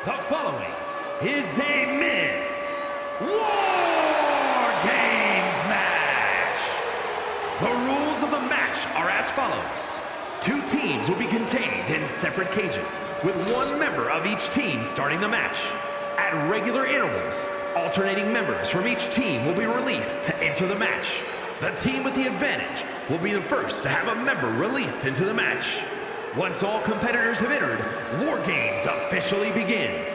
The following is a men's War Games match. The rules of the match are as follows. 2 teams will be contained in separate cages, with 1 member of each team starting the match. At regular intervals, alternating members from each team will be released to enter the match. The team with the advantage will be the first to have a member released into the match. Once all competitors have entered, War Games officially begins.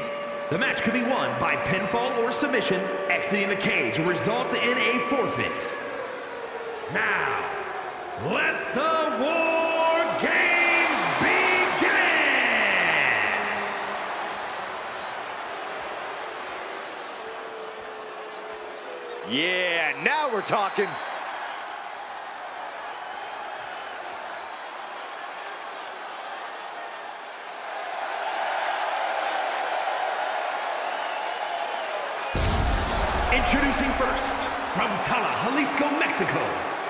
The match could be won by pinfall or submission. Exiting the cage will result in a forfeit. Now, let the War Games begin! Yeah, now we're talking. Introducing first, from Tala, Jalisco, Mexico,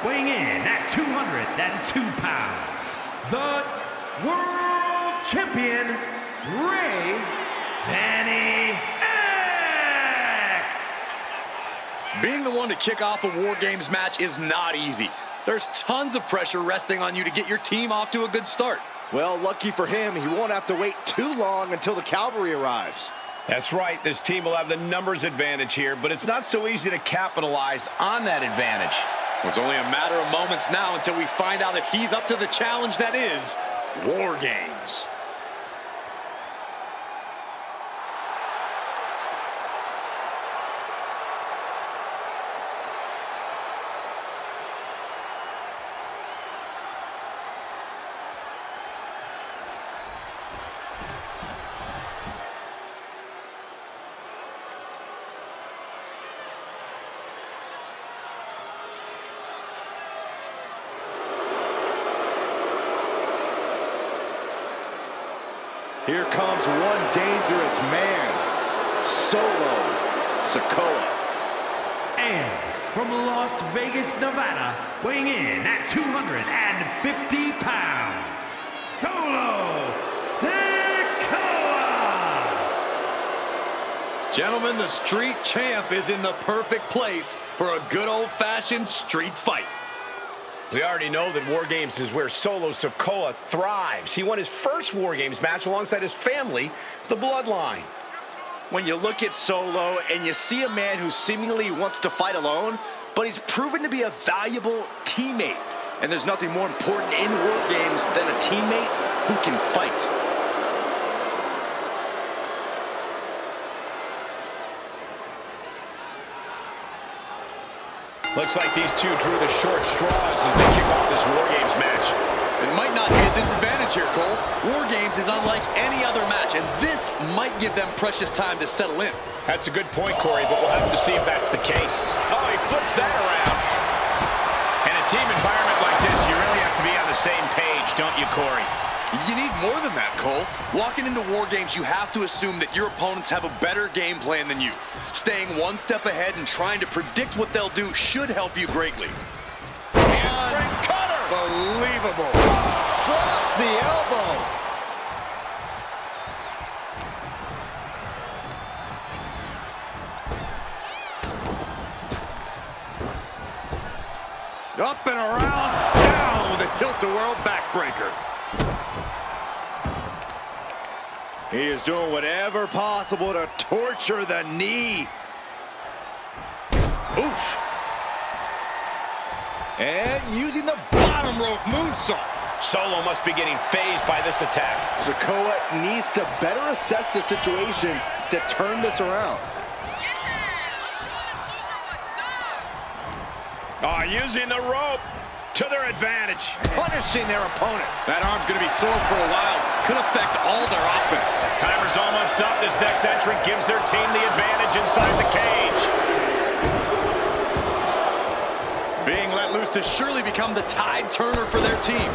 weighing in at 202 pounds, the World Champion, Ray Fanny X! Being the one to kick off a War Games match is not easy. There's tons of pressure resting on you to get your team off to a good start. Well, lucky for him, he won't have to wait too long until the cavalry arrives. That's right. This team will have the numbers advantage here, but it's not so easy to capitalize on that advantage. It's only a matter of moments now until we find out if he's up to the challenge that is War Games. Here comes one dangerous man, Solo Sikoa. And from Las Vegas, Nevada, weighing in at 250 pounds, Solo Sikoa! Gentlemen, the street champ is in the perfect place for a good old-fashioned street fight. We already know that War Games is where Solo Sikoa thrives. He won his first War Games match alongside his family, the Bloodline. When you look at Solo and you see a man who seemingly wants to fight alone, but he's proven to be a valuable teammate. And there's nothing more important in war games than a teammate who can fight. Looks like these two drew the short straws as they kick off this War Games match. It might not be a disadvantage here, Cole. War Games is unlike any other match, and this might give them precious time to settle in. That's a good point, Corey, but we'll have to see if that's the case. Oh, he flips that around. In a team environment like this, you really have to be on the same page, don't you, Corey? You need more than that, Cole. Walking into War Games, you have to assume that your opponents have a better game plan than you. Staying one step ahead and trying to predict what they'll do should help you greatly. Handspring cutter! Unbelievable. Drops the elbow. Up and around, down with a tilt-a-whirl backbreaker. He is doing whatever possible to torture the knee. Oof. And using the Bottom rope moonsault. Solo must be getting phased by this attack. Sikoa needs to better assess the situation to turn this around. Oh, using the rope to their advantage. Punishing their opponent. That arm's going to be sore for a while. Could affect all their offense. Timer's almost up. This next entrant gives their team the advantage inside the cage. Being let loose to surely become the tide turner for their team.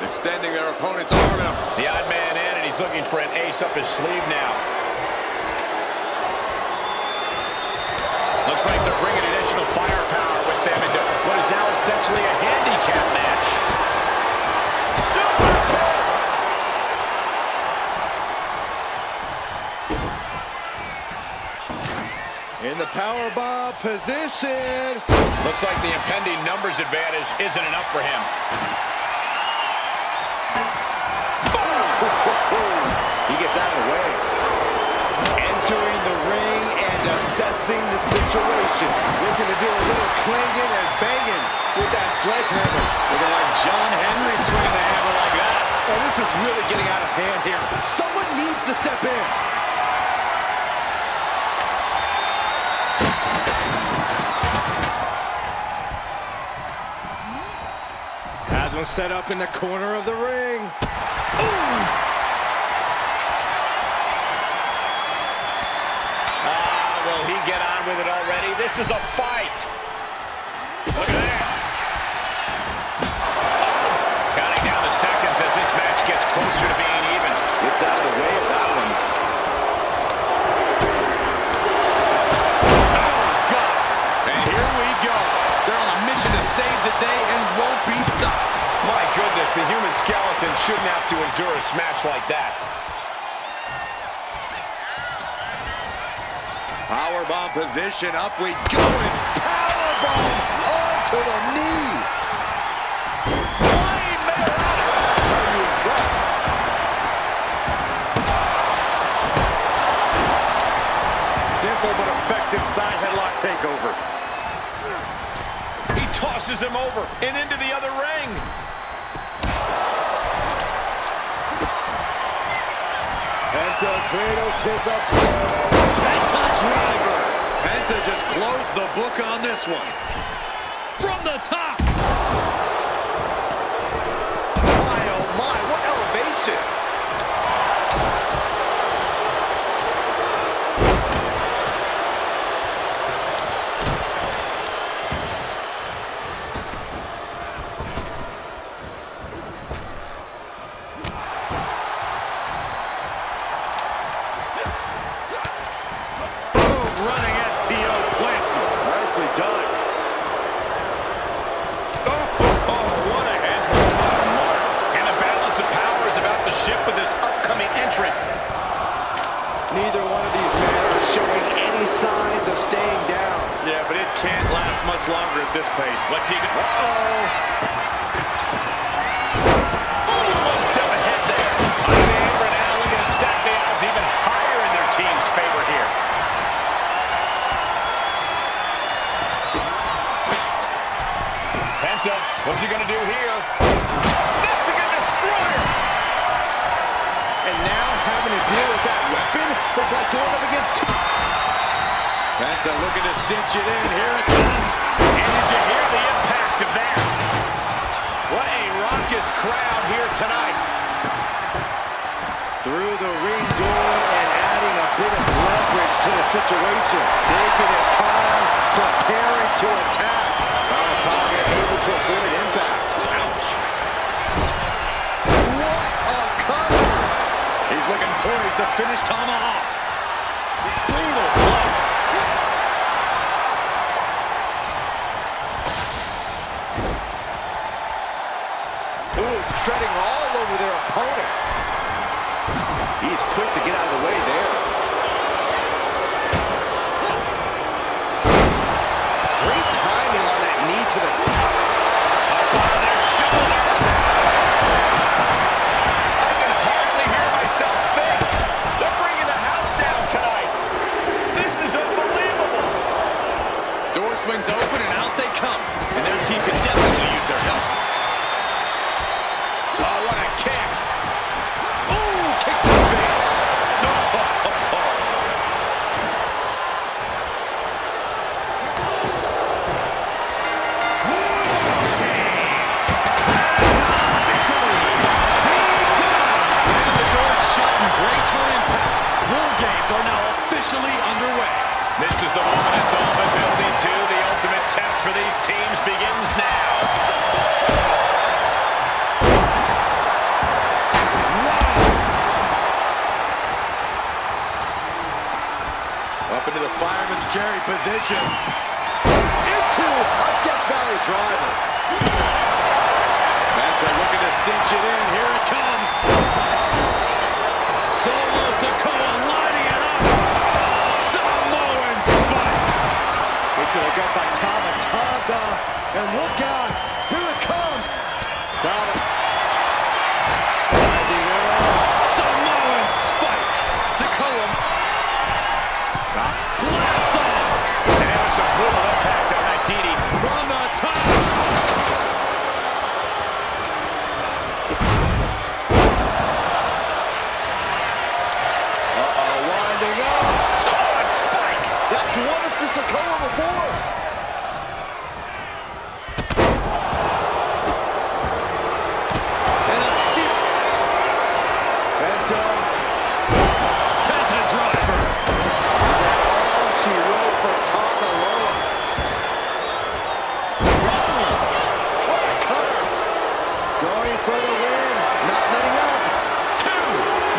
Extending their opponent's arm out. The odd man in, and he's looking for an ace up his sleeve now. Looks like they're bringing additional firepower with them into what is now essentially a handicap match. Super kick! In the powerbomb position. Looks like the impending numbers advantage isn't enough for him. He gets out of the way. Entering the ring and assessing the situation. Looking to do a little clanging and banging with that sledgehammer. Looking like John Henry swinging the hammer like that. Oh, this is really getting out of hand here. Someone needs to step in. Has one set up in the corner of the ring. Ooh. Will he get on with it already? This is a fight. Look at that. Counting down the seconds as this match gets closer to being even. Gets out of the way of that one. Oh, God. And here we go. They're on a mission to save the day and won't be stopped. My goodness, the human skeleton shouldn't have to endure a smash like that. Powerbomb position, up we go, and Powerbomb onto the knee. Flying man. That's how you impress. simple but effective side headlock takeover. He tosses him over and into the other ring. Penta cradles his up. Penta driver. Penta just closed the book on this one. From the top. My, oh my, what elevation. With this upcoming entrant. Neither one of these men are showing any signs of staying down. Yeah, but it can't last much longer at this pace. What's he gonna... Uh-oh. One step ahead there. An amber now, look at his It's like going up against two. That's looking to cinch it in. Here it comes. And did you hear the impact of that? What a raucous crowd here tonight. Through the ring door and adding a bit of leverage to the situation. Taking his time, preparing to attack. Tonga able to avoid impact. Ouch. What a cover! He's looking poised to finish Tama off. Brutal blow. Ooh, treading all over their opponent. He's quick to get out of the way there. Great timing on that knee to the... Up on their shoulder. I can hardly hear myself think. They're bringing the house down tonight. This is unbelievable. Door swings open and out they come. And their team could definitely use their help. Oh, what a kick. Ooh, kick to the face. Slam the door shut and brace for impact. War Games are now officially underway. This is the moment it's all been building to. The ultimate test for these teams begins now. Up into the fireman's carry position. Into a Death Valley driver. That's looking to cinch it in. Here it comes. Solo Sikoa lining it up. Samoan spike. It could have got by Tama Tonga. And look out. Here it comes. Tama. Samoan spike. Sikoa. Blast off. And there was some brutal impact on that DD. From the top. Winding up. Samoan spike. That's one for Sikoa before. And a seat. Penta driver. Is that all she wrote for Tonga Loa? What a cutter. Going for the win. Not letting up. Two.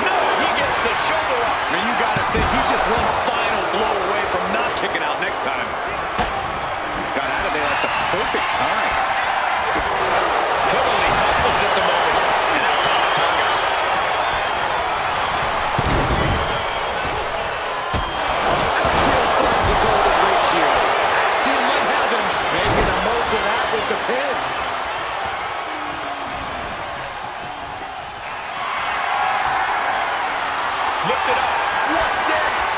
No, he gets the shoulder up. And you got to think he's just one final blow away from not kicking out next time. Got out of there at the perfect time. Totally helpless at the moment. And now Tama Tonga. Axiom finds the golden ratio. Axiom might have him. Making the most of that with the pin. Lift it up. What's next?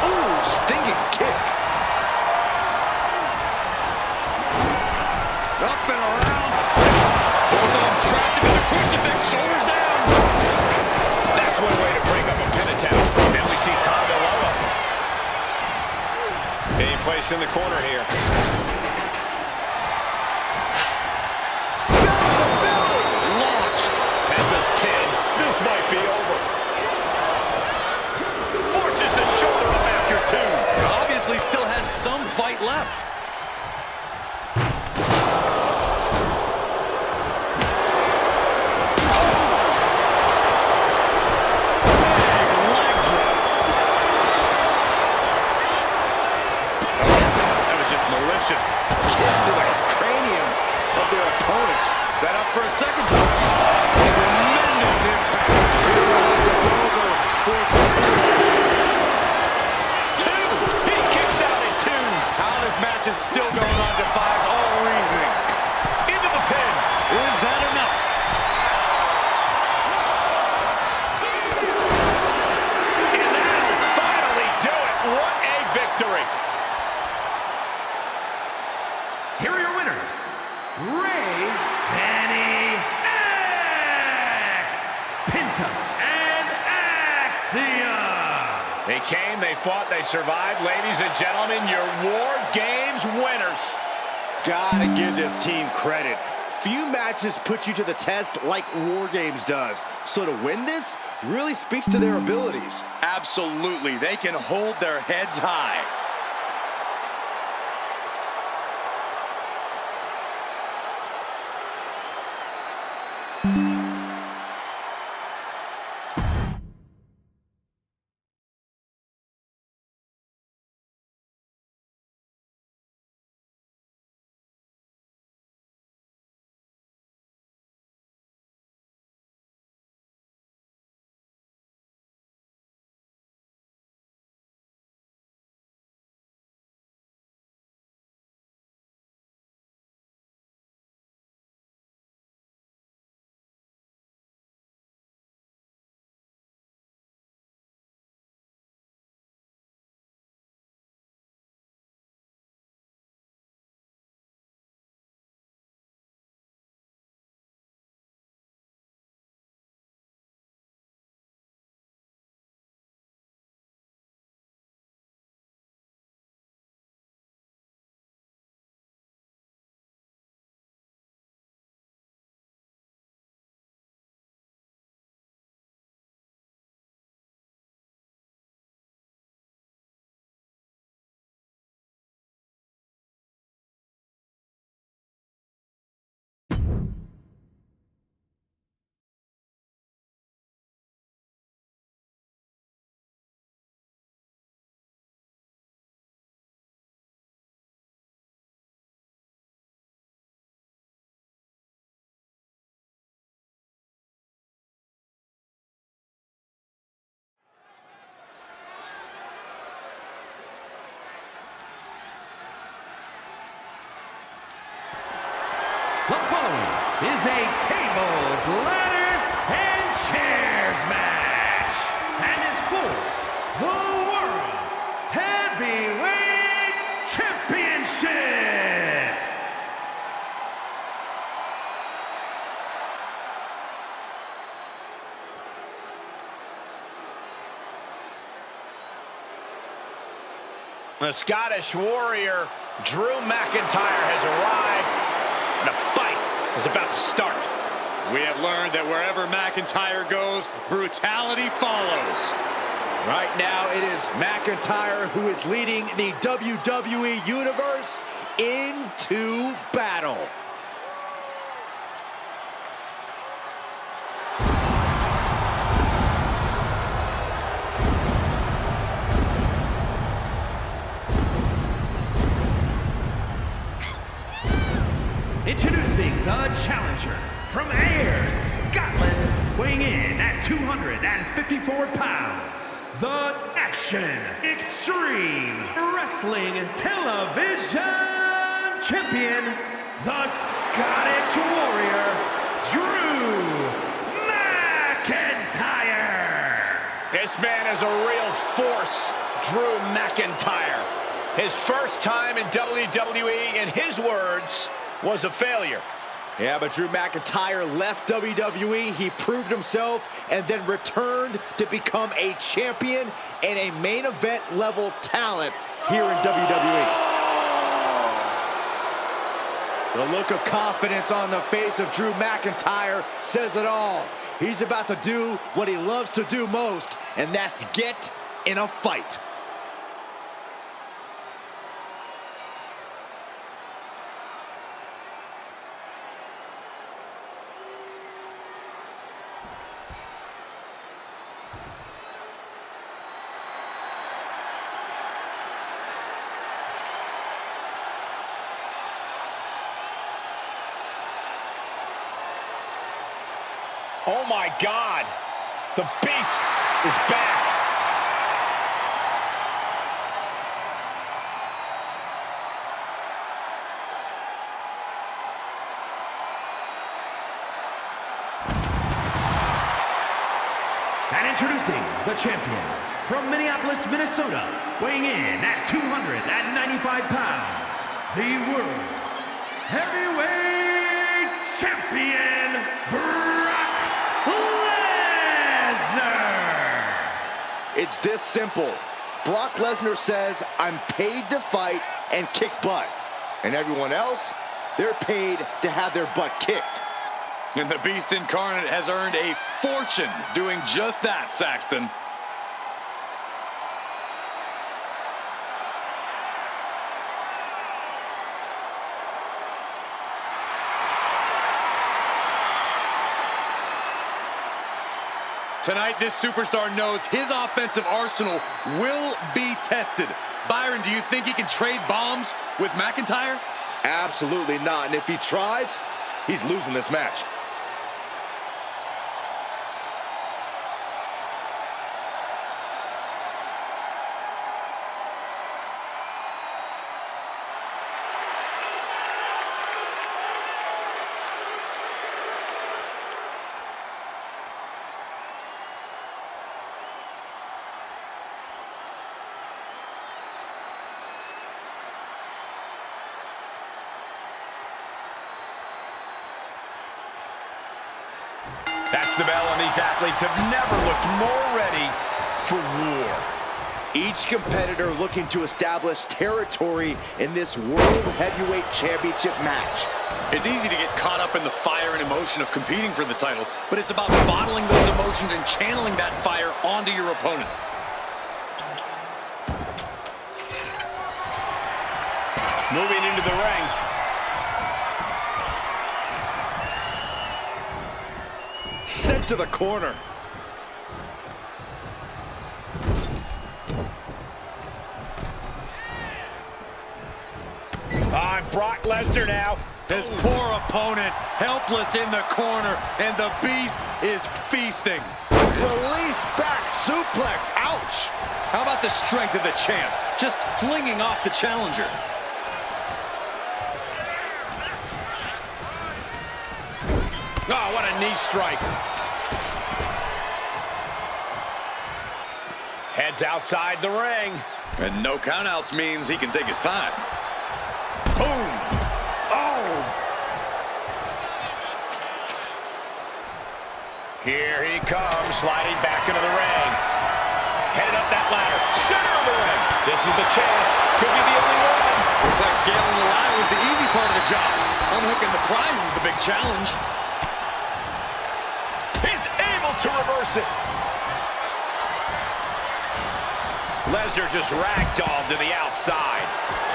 Ooh, stinging kick. Up and around. Both of them trapped into the crucifix. Shoulders down. That's one way to break up a pin attempt. Now we see Tonga Loa being placed in the corner here. Launched. Penta's pin. This might be over. Forces the shoulder up after two. Obviously still has some fight left. Big leg drop. That was just malicious. Kick to the cranium of their opponent. Set up for a second time. Tremendous impact. It's over for Sikoa. Two. He kicks out at two. How this match is still going on defies all reasoning. Into the pin. Is that enough? And They came, they fought, they survived. Ladies and gentlemen, your War Games winners. Gotta give this team credit. Few matches put you to the test like War Games does. So to win this really speaks to their abilities. Absolutely. They can hold their heads high. The following is a tables, ladders, and chairs match, and is for the World Heavyweight Championship. The Scottish Warrior, Drew McIntyre, has arrived. And a fight is about to start. We have learned that wherever McIntyre goes, brutality follows. Right now, it is McIntyre who is leading the WWE Universe into battle. Introducing the challenger from Ayr, Scotland, weighing in at 254 pounds, the Action Extreme Wrestling Television Champion, the Scottish Warrior, Drew McIntyre. This man is a real force, Drew McIntyre. His first time in WWE, in his words, was a failure. Yeah, but Drew McIntyre left WWE, he proved himself, and then returned to become a champion and a main event level talent here in WWE. The look of confidence on the face of Drew McIntyre says it all. He's about to do what he loves to do most, and that's get in a fight. Oh my God, the Beast is back. And introducing the champion from Minneapolis, Minnesota, weighing in at 295 pounds, the World Heavyweight Champion, Brock Lesnar. It's this simple. Brock Lesnar says, I'm paid to fight and kick butt. And everyone else, they're paid to have their butt kicked. And the Beast Incarnate has earned a fortune doing just that, Saxton. Tonight, this superstar knows his offensive arsenal will be tested. Byron, do you think he can trade bombs with McIntyre? Absolutely not. And if he tries, he's losing this match. That's the bell, and these athletes have never looked more ready for war. Each competitor looking to establish territory in this World Heavyweight Championship match. It's easy to get caught up in the fire and emotion of competing for the title, but it's about bottling those emotions and channeling that fire onto your opponent. Moving into the ring. Sent to the corner. Brock Lesnar now. His poor opponent helpless in the corner, and the Beast is feasting. Release back suplex. Ouch. How about the strength of the champ? Just flinging off the challenger. Oh, what a knee strike. Heads outside the ring. And no countouts means he can take his time. Boom! Oh! Here he comes, sliding back into the ring. Headed up that ladder. Center of the ring. This is the chance. Could be the only one. Looks like scaling the ladder was the easy part of the job. Unhooking the prize is the big challenge. He's able to reverse it. Lesnar just ragdolled to the outside.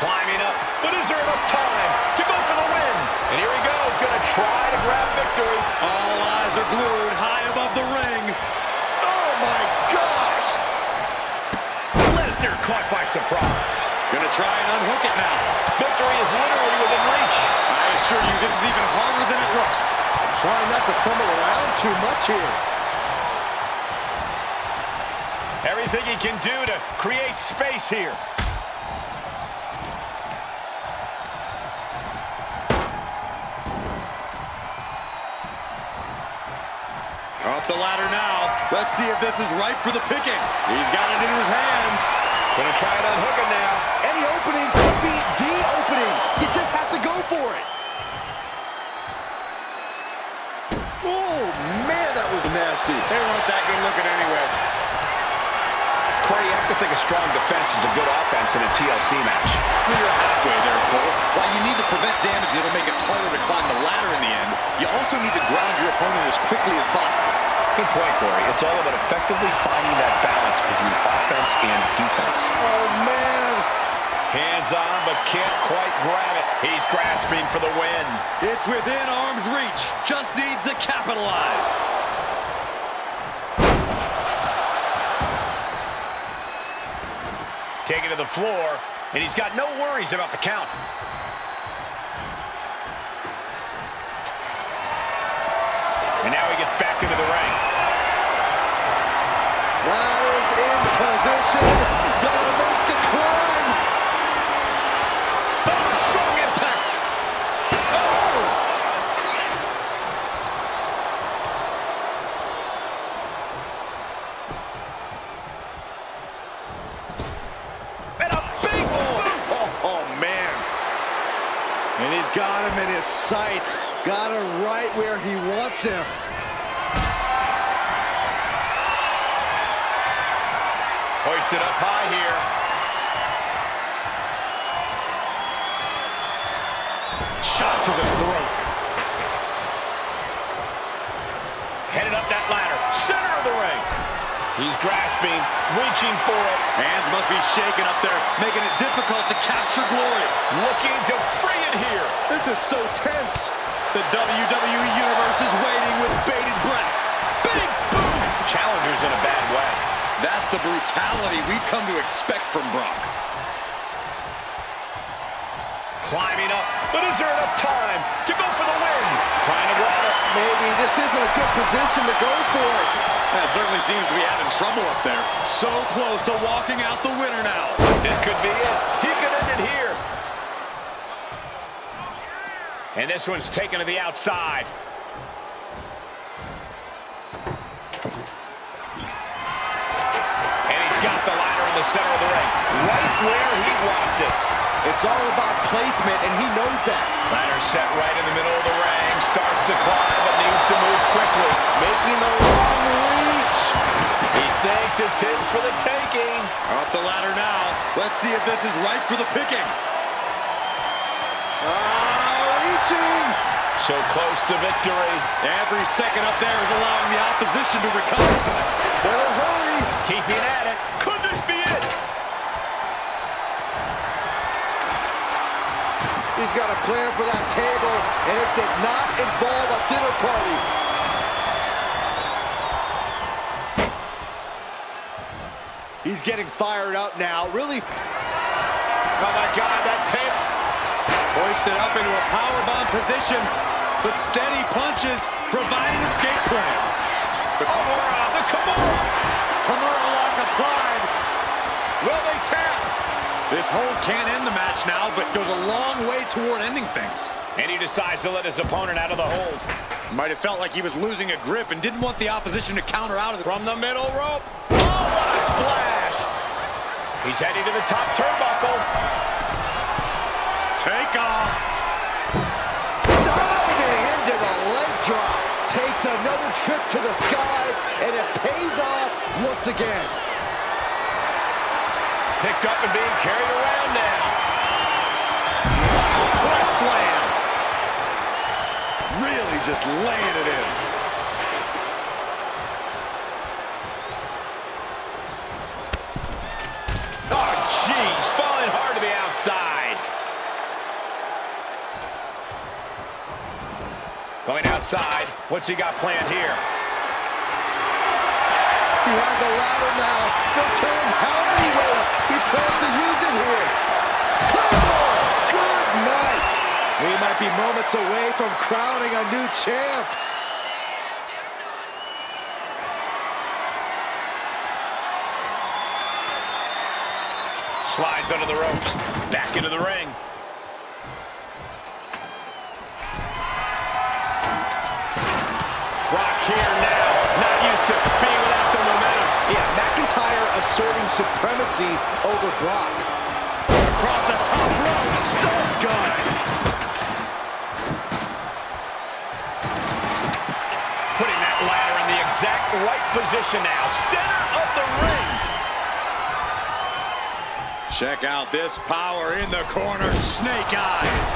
Climbing up, but is there enough time to go for the win? And here he goes, gonna try to grab victory. All eyes are glued high above the ring. Oh my gosh! Lesnar caught by surprise. Gonna try and unhook it now. Victory is literally within reach. I assure you, this is even harder than it looks. Trying not to fumble around too much here. Everything he can do to create space here. Up the ladder now. Let's see if this is ripe for the picking. He's got it in his hands. Gonna try to unhook it now. Any opening could be the opening. You just have to go for it. Oh, man, that was nasty. They weren't that good looking anyway. Corey, you have to think a strong defense is a good offense in a TLC match. You're halfway there, Cole. While you need to prevent damage that'll make it harder to climb the ladder in the end, you also need to ground your opponent as quickly as possible. Good point, Corey. It's all about effectively finding that balance between offense and defense. Oh, man. Hands on, but can't quite grab it. He's grasping for the win. It's within arm's reach. Just needs to capitalize. Taken to the floor, and he's got no worries about the count. And now he gets back into the ring. Ladder's in position. Gonna make the climb. Oh, strong impact. And a big boot. Oh, man. And he's got him in his sights. Got him right where he wants him. Hoisted up high here. Shot to the throat. Headed up that ladder. Center of the ring. He's grasping, reaching for it. Hands must be shaking up there, making it difficult to capture Gloria. Looking to free it here. This is so tense. The WWE Universe is waiting with bated breath. Big boom. Challenger's in a bad way. That's the brutality we've come to expect from Brock. Climbing up, but is there enough time to go for the win? Trying to grab it. Maybe this isn't a good position to go for it. That certainly seems to be having trouble up there. So close to walking out the winner now. This could be it. He could end it here. And this one's taken to the outside. And he's got the ladder in the center of the ring, right where he wants it. It's all about placement, and he knows that. Ladder set right in the middle of the ring. Starts to climb, but needs to move quickly. Making the long reach. He thinks it's his for the taking. Up the ladder now. Let's see if this is ripe for the picking. Reaching. So close to victory. Every second up there is allowing the opposition to recover. Better hurry. Keeping at it. Could this be it? He's got a plan for that table, and it does not involve a dinner party. He's getting fired up now, really. Oh my God, that table. Hoisted up into a powerbomb position, but steady punches provide an escape plan. The Kimura. Kimura lock applied. Will they tap? This hold can't end the match now, but goes a long way toward ending things. And he decides to let his opponent out of the hold. Might have felt like he was losing a grip and didn't want the opposition to counter out of it. From the middle rope. Oh, what a splash. He's heading to the top turnbuckle. Take off. Diving into the leg drop. Takes another trip to the skies, and it pays off once again. Picked up and being carried around now. Press slam. Really just laying it in. Oh, jeez. Falling hard to the outside. Going outside. What's he got planned here? He has a ladder now. No telling how many ways he plans to use it here. Table! Good night. We might be moments away from crowning a new champ. Slides under the ropes. Back into the ring. Brock here now. Not used to being without the momentum. Yeah, McIntyre asserting supremacy over Brock. Across the top rope. Stomp gun. Putting that ladder in the exact right position now. Center of the ring. Check out this power in the corner. Snake eyes.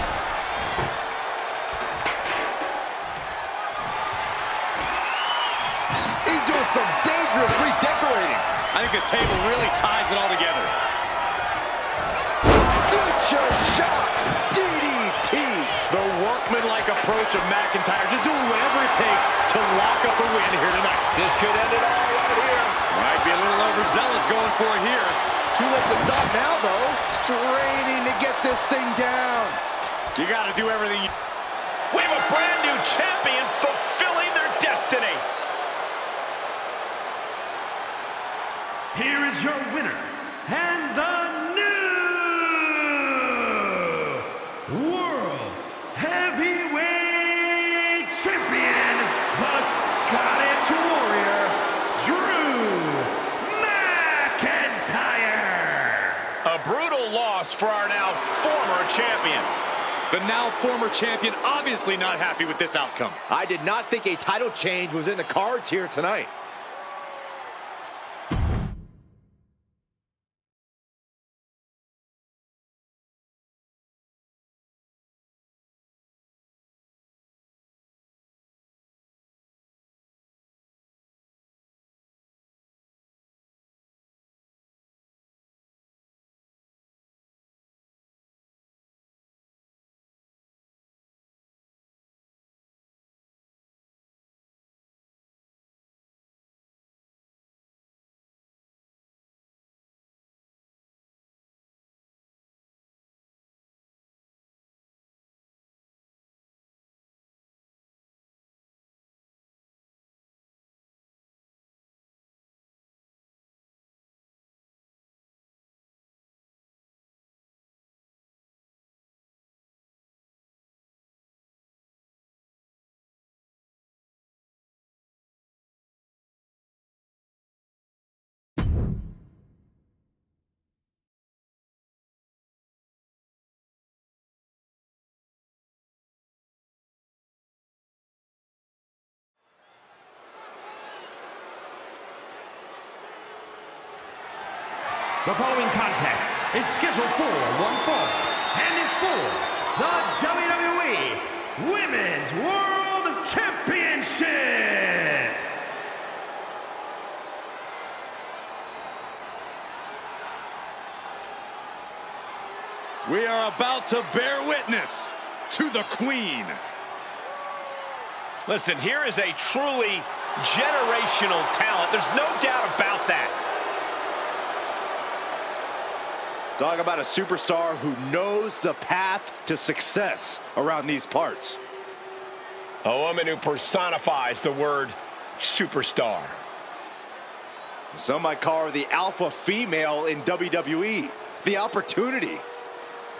He's doing some dangerous redecorating. I think the table really ties it all together. Future shot. DDT. The workmanlike approach of McIntyre, just doing whatever it takes to lock up a win here tonight. This could end it all right here. Might be a little overzealous going for it here. Too late to stop now, though. Straining to get this thing down. You got to do everything you... We have a brand new champion fulfilling their destiny. Here is your winner, and the new World Heavyweight Champion, the Scottish Warrior, Drew McIntyre. A brutal loss for our now former champion. The now former champion obviously not happy with this outcome. I did not think a title change was in the cards here tonight. The following contest is scheduled for one fall and is for the WWE Women's World Championship. We are about to bear witness to the Queen. Listen, here is a truly generational talent. There's no doubt about that. Talk about a superstar who knows the path to success around these parts. A woman who personifies the word superstar. Some might call her the alpha female in WWE. The opportunity.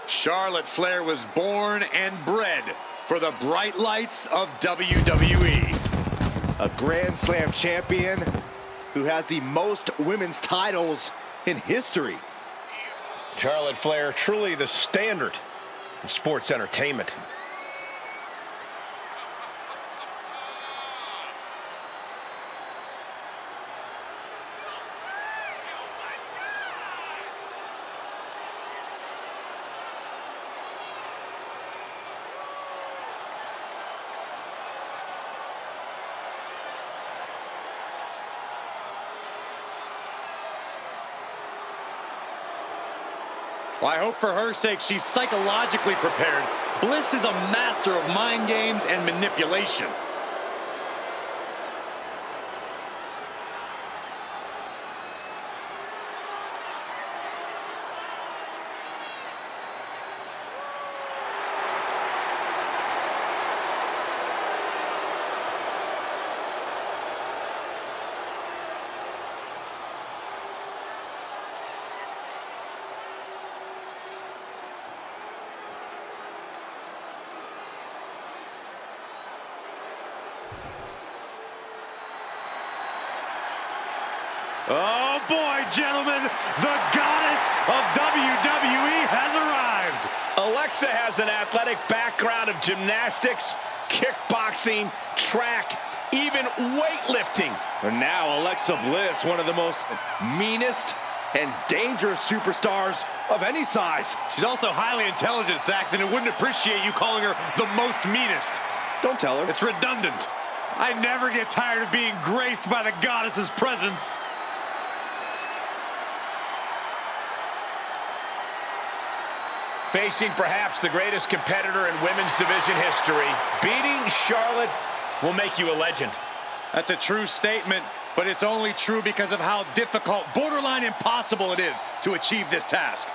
Charlotte Flair was born and bred for the bright lights of WWE. A Grand Slam champion who has the most women's titles in history. Charlotte Flair, truly the standard in sports entertainment. Well, I hope for her sake she's psychologically prepared. Bliss is a master of mind games and manipulation. Oh boy, gentlemen, the goddess of WWE has arrived. Alexa has an athletic background of gymnastics, kickboxing, track, even weightlifting. And now Alexa Bliss, one of the most meanest and dangerous superstars of any size. She's also highly intelligent, Saxon, and wouldn't appreciate you calling her the most meanest. Don't tell her. It's redundant. I never get tired of being graced by the goddess's presence. Facing perhaps the greatest competitor in women's division history, beating Charlotte will make you a legend. That's a true statement, but it's only true because of how difficult, borderline impossible it is to achieve this task.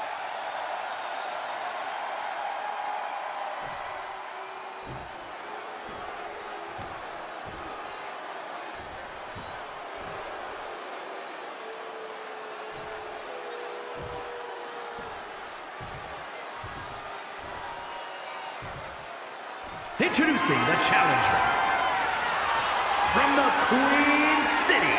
Introducing the challenger from the Queen City,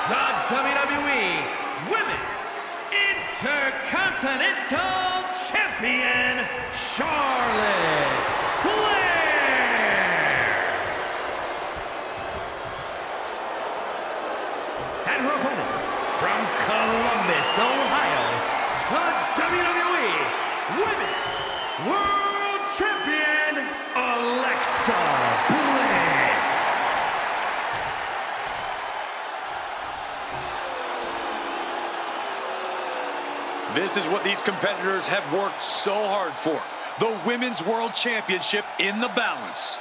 the WWE Women's Intercontinental Champion, Charlotte Flair. And her opponent from Columbus, Ohio, the WWE Women's World Champion, Alexa Bliss. This is what these competitors have worked so hard for. The Women's World Championship in the balance.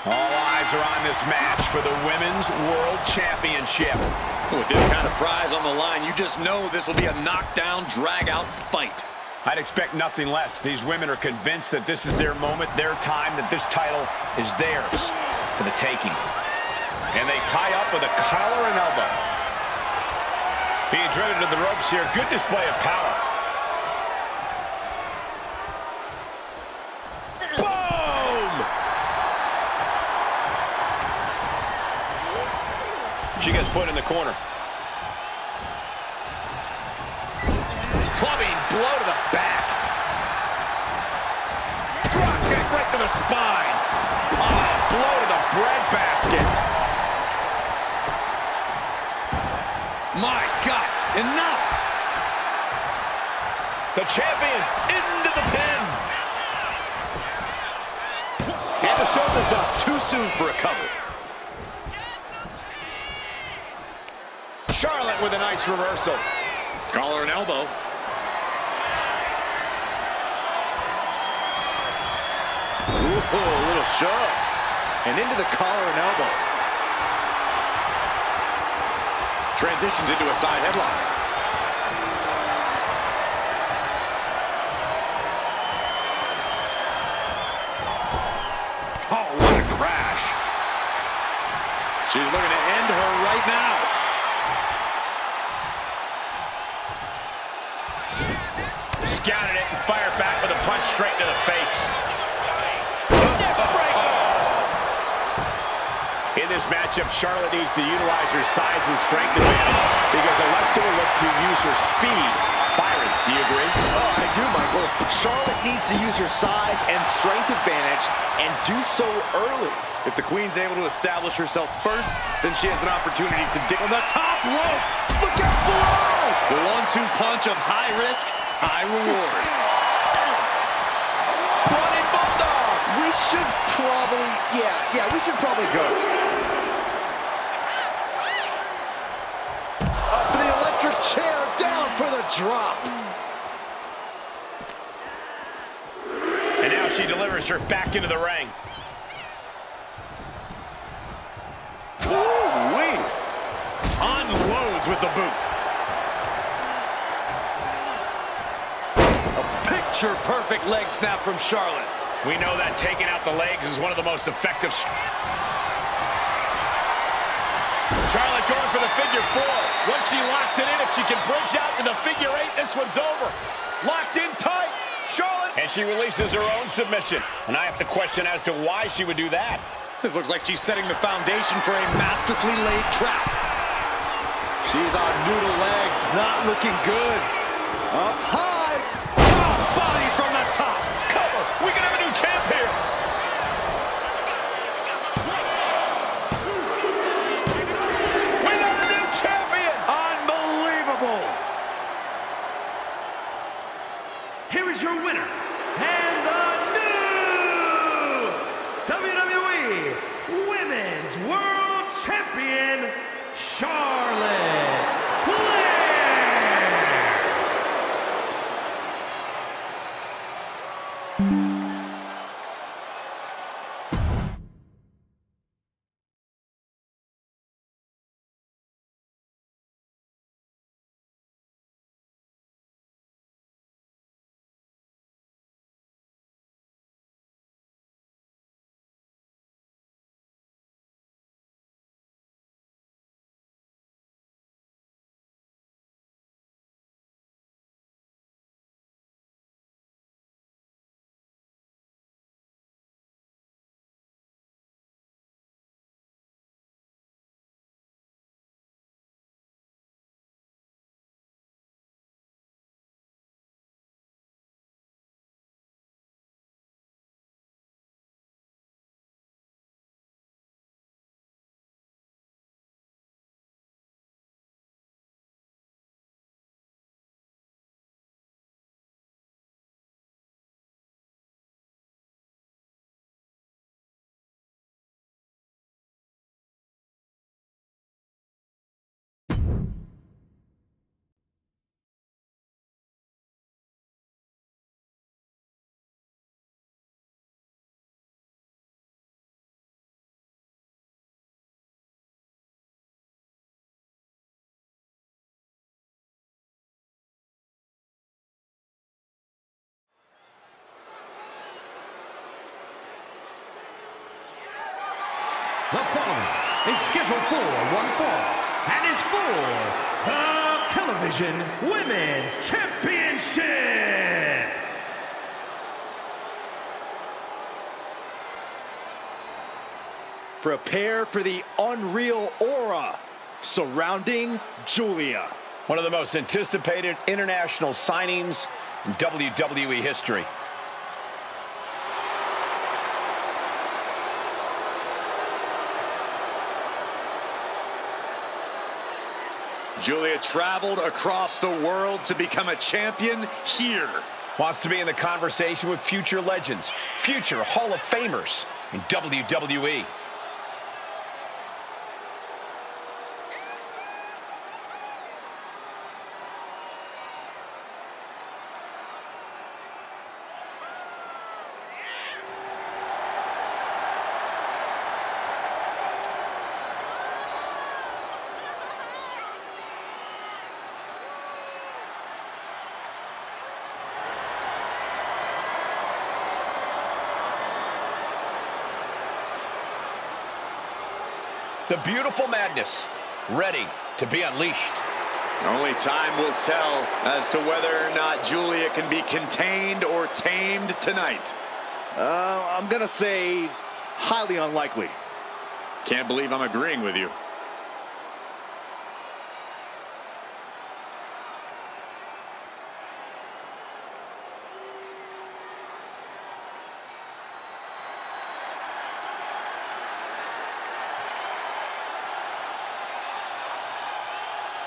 All eyes are on this match for the Women's World Championship. With this kind of prize on the line, you just know this will be a knockdown, drag-out fight. I'd expect nothing less. These women are convinced that this is their moment, their time, that this title is theirs for the taking. And they tie up with a collar and elbow. Being driven to the ropes here. Good display of power. She gets put in the corner. the spine. Oh, blow to the breadbasket. My God, enough! The champion into the pin. And the shoulders up. Too soon for a cover. Charlotte with a nice reversal. Collar and elbow. Ooh, a little shove. And into the collar and elbow. Transitions into a side headlock. Oh, what a crash. She's looking to end her right now. Scouted it and fired back with a punch straight to the face. In this matchup, Charlotte needs to utilize her size and strength advantage because Alexa will look to use her speed. Byron, do you agree? Oh, I do, Michael. Charlotte needs to use her size and strength advantage and do so early. If the Queen's able to establish herself first, then she has an opportunity to dig on the top rope. Look out below! The 1-2 punch of high risk, high reward. Running Bulldog! We should probably, we should probably go. Up for the electric chair, down for the drop. And now she delivers her back into the ring. Ooh-wee. Unloads with the boot. A picture-perfect leg snap from Charlotte. We know that taking out the legs is one of the most effective. Charlotte going for the figure 4. Once she locks it in, if she can bridge out to the figure 8, this one's over. Locked in tight. Charlotte. And she releases her own submission. And I have to question as to why she would do that. This looks like she's setting the foundation for a masterfully laid trap. She's on noodle legs, not looking good. Up high. Cross body from the top. Cover. We can have a new champ here. We got a new champion. Unbelievable. Here is your winner, and the new WWE Women's World Champion, Charlotte Flair. The following is scheduled for one fall and is for the Television Women's Championship. Prepare for the unreal aura surrounding Julia. One of the most anticipated international signings in WWE history. Julia traveled across the world to become a champion here. Wants to be in the conversation with future legends, future Hall of Famers in WWE. The beautiful madness, ready to be unleashed. Only time will tell as to whether or not Julia can be contained or tamed tonight. I'm gonna say highly unlikely. Can't believe I'm agreeing with you.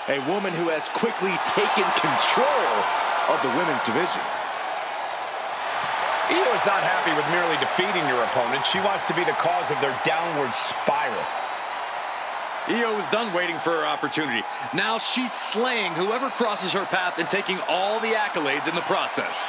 A woman who has quickly taken control of the women's division. Io is not happy with merely defeating your opponent. She wants to be the cause of their downward spiral. Io is done waiting for her opportunity. Now she's slaying whoever crosses her path and taking all the accolades in the process.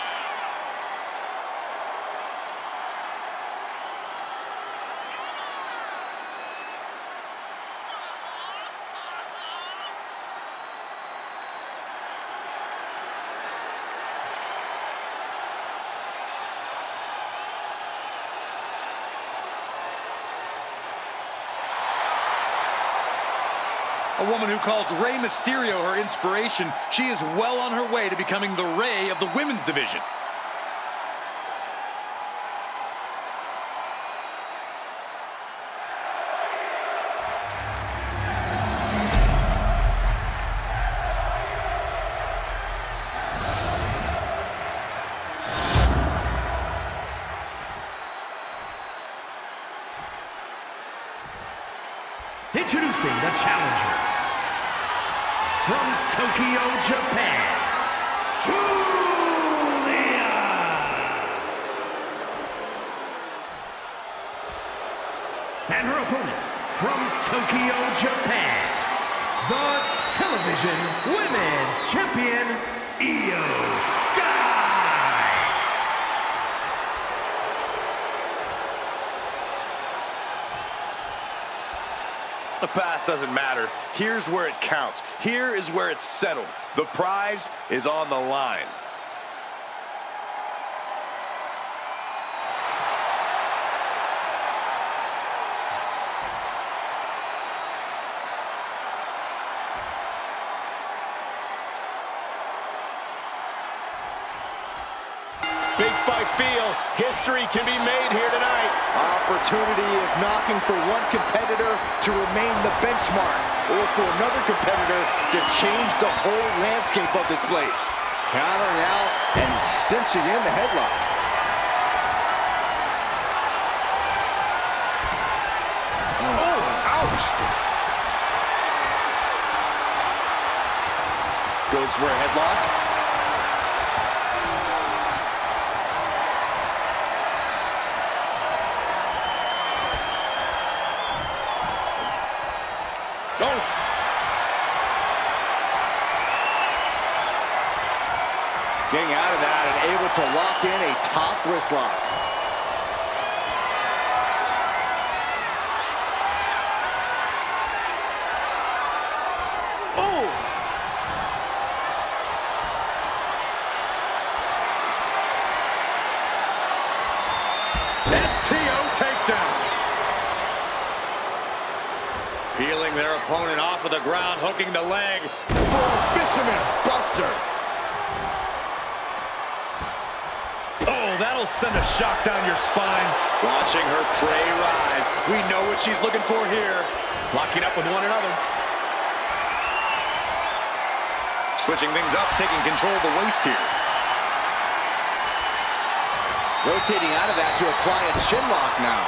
A woman who calls Rey Mysterio her inspiration, she is well on her way to becoming the Rey of the women's division. Introducing the challenger from Tokyo, Japan, Julia. And her opponent from Tokyo, Japan, the television women's champion, Io Sky. The past doesn't matter. Here's where it counts. Here is where it's settled. The prize is on the line. Big fight feel. History can be made here tonight. Opportunity of knocking for one competitor to remain the benchmark, or for another competitor to change the whole landscape of this place. Countering out and cinching in the headlock. Oh, ouch! Goes for a headlock. Getting out of that and able to lock in a top wrist lock. Oh! STO takedown. Peeling their opponent off of the ground, hooking the leg. For a fisherman buster. That'll send a shock down your spine. Watching her prey rise. We know what she's looking for here. Locking up with one another. Switching things up, taking control of the waist here. Rotating out of that to apply a chin lock now.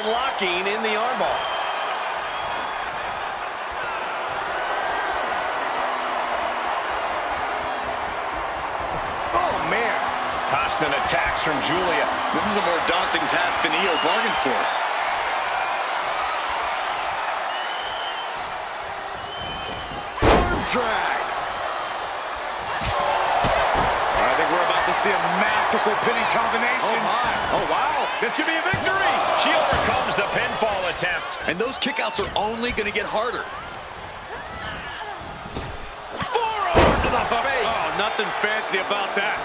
and locking in the armbar. Oh, man. Constant attacks from Julia. This is a more daunting task than Io bargained for. Arm drag. I think we're about to see a masterful pinning combination. Oh, my. Oh, wow. This could be a victory. She overcomes the pinfall attempt. And those kickouts are only going to get harder. Forearm to the face. Oh, nothing fancy about that.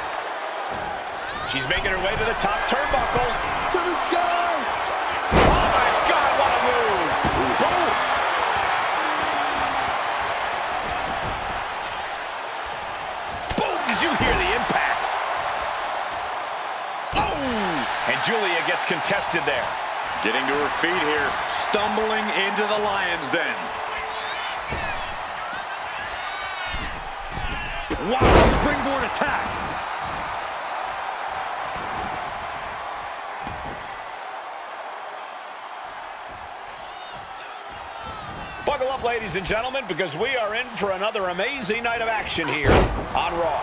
She's making her way to the top turnbuckle. To the sky. Oh, my God, what a move. Boom. Boom, did you hear the impact? Oh, and Julia gets contested there. Getting to her feet here, stumbling into the lion's den. Wow, springboard attack. Buckle up, ladies and gentlemen, because we are in for another amazing night of action here on Raw.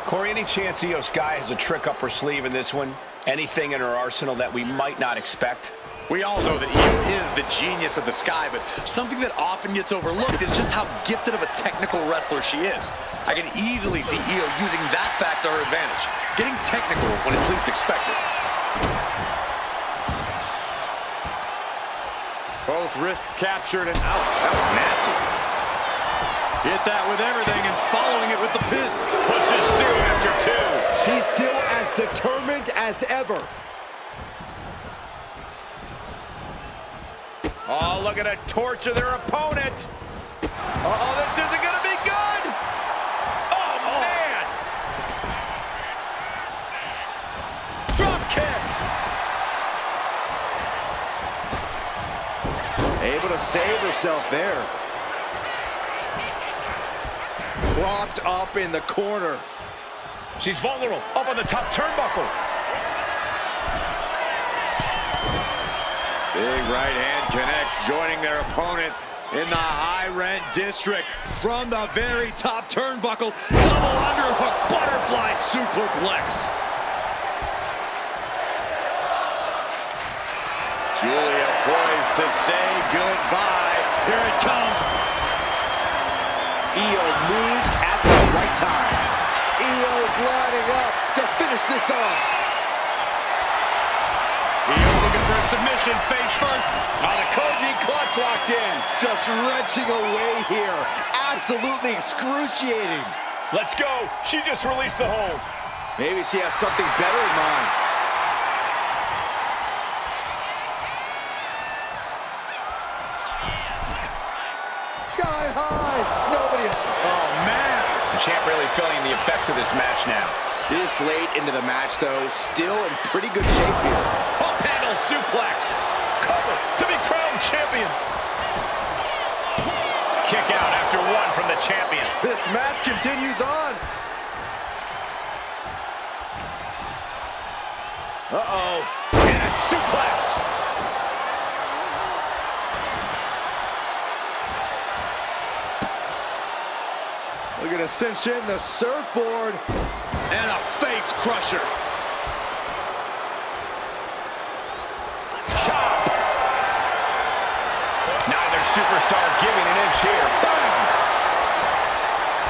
Corey, any chance Io Sky has a trick up her sleeve in this one? Anything in her arsenal that we might not expect? We all know that Io is the genius of the Sky, but something that often gets overlooked is just how gifted of a technical wrestler she is. I can easily see Io using that fact to her advantage, getting technical when it's least expected. Both wrists captured and ouch. That was nasty. Hit that with everything and following it with the pin. Pushes through after two. She's still as determined as ever. Oh, look at her torture their opponent. Oh, this isn't going to be good. Oh, man. Drop kick. Able to save herself there. Propped up in the corner. She's vulnerable. Up on the top turnbuckle. Big right hand connects, joining their opponent in the high-rent district from the very top turnbuckle. Double underhook, butterfly superplex. Julia poised to say goodbye. Here it comes. Io moved at the right time. Io's lining up to finish this off. Io looking for a submission, face first. The Koji clutch locked in. Just wrenching away here. Absolutely excruciating. Let's go. She just released the hold. Maybe she has something better in mind. Sky high. Nobody. Oh, man. The champ really feeling the effects of this match now. This late into the match, though, still in pretty good shape here. Up handle suplex. Cover to be crowned champion. Kick out after one from the champion. This match continues on. Uh-oh. And a suplex. Look at Ascension, the surfboard. And a face crusher. Chop. Neither superstar giving an inch here. Boom.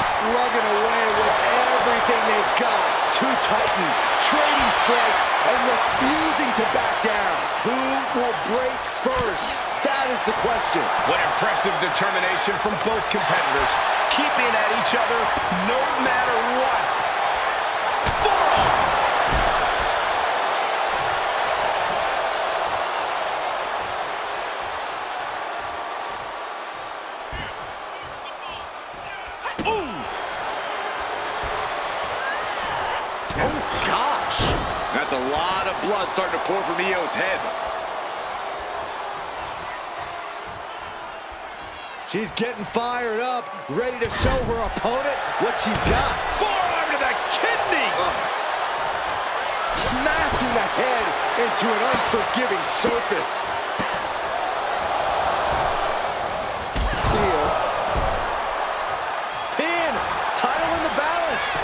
Slugging away with everything they've got. Two titans trading strikes and refusing to back down. Who will break first? That is the question. What impressive determination from both competitors, keeping at each other no matter what. Forearm. Ooh. Oh, gosh. That's a lot of blood starting to pour from Io's head. She's getting fired up, ready to show her opponent what she's got. Forearm to the kidneys. Smashing the head into an unforgiving surface. See ya. Pin. Title in the balance.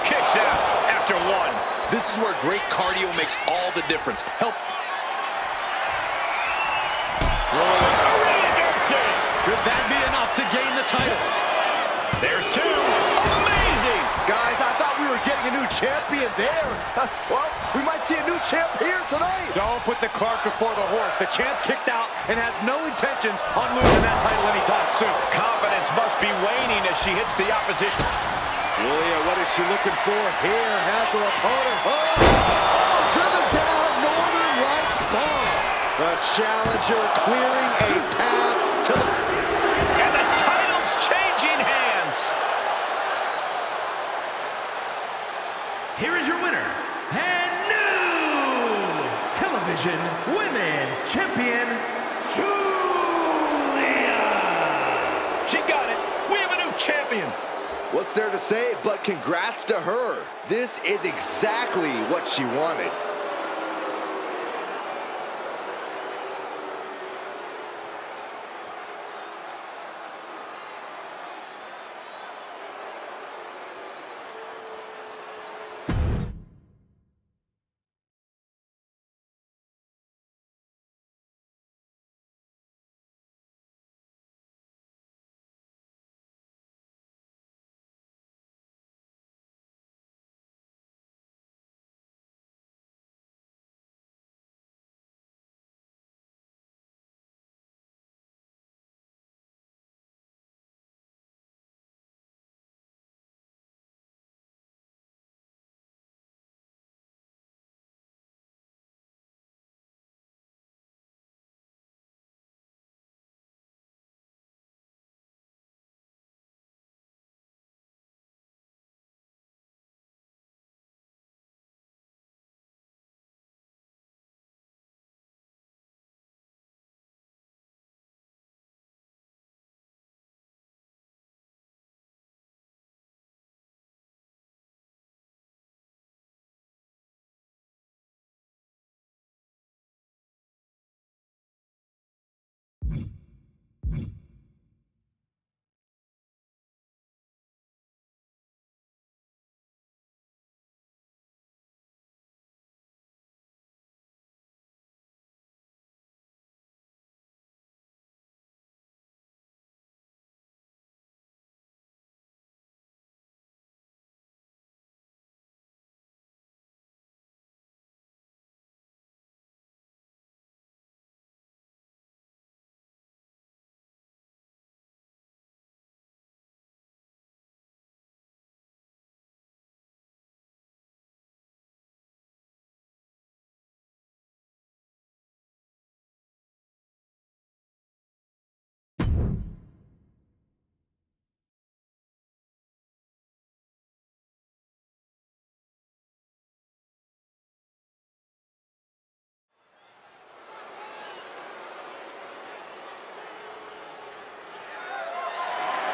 Kicks out after one. This is where great cardio makes all the difference. Help. Could that be enough to gain the title? There's two. Amazing! Guys, I thought we were getting a new champion there. Well, we might see a new champ here tonight. Don't put the cart before the horse. The champ kicked out and has no intentions on losing that title anytime soon. Confidence must be waning as she hits the opposition. Julia, what is she looking for here? Has her opponent. Driven down, Northern Lights bomb. The challenger clearing a path to the... And the title's changing hands. Here is your winner, and new television women's champion, Julia. She got it. We have a new champion. What's there to say but congrats to her? This is exactly what she wanted.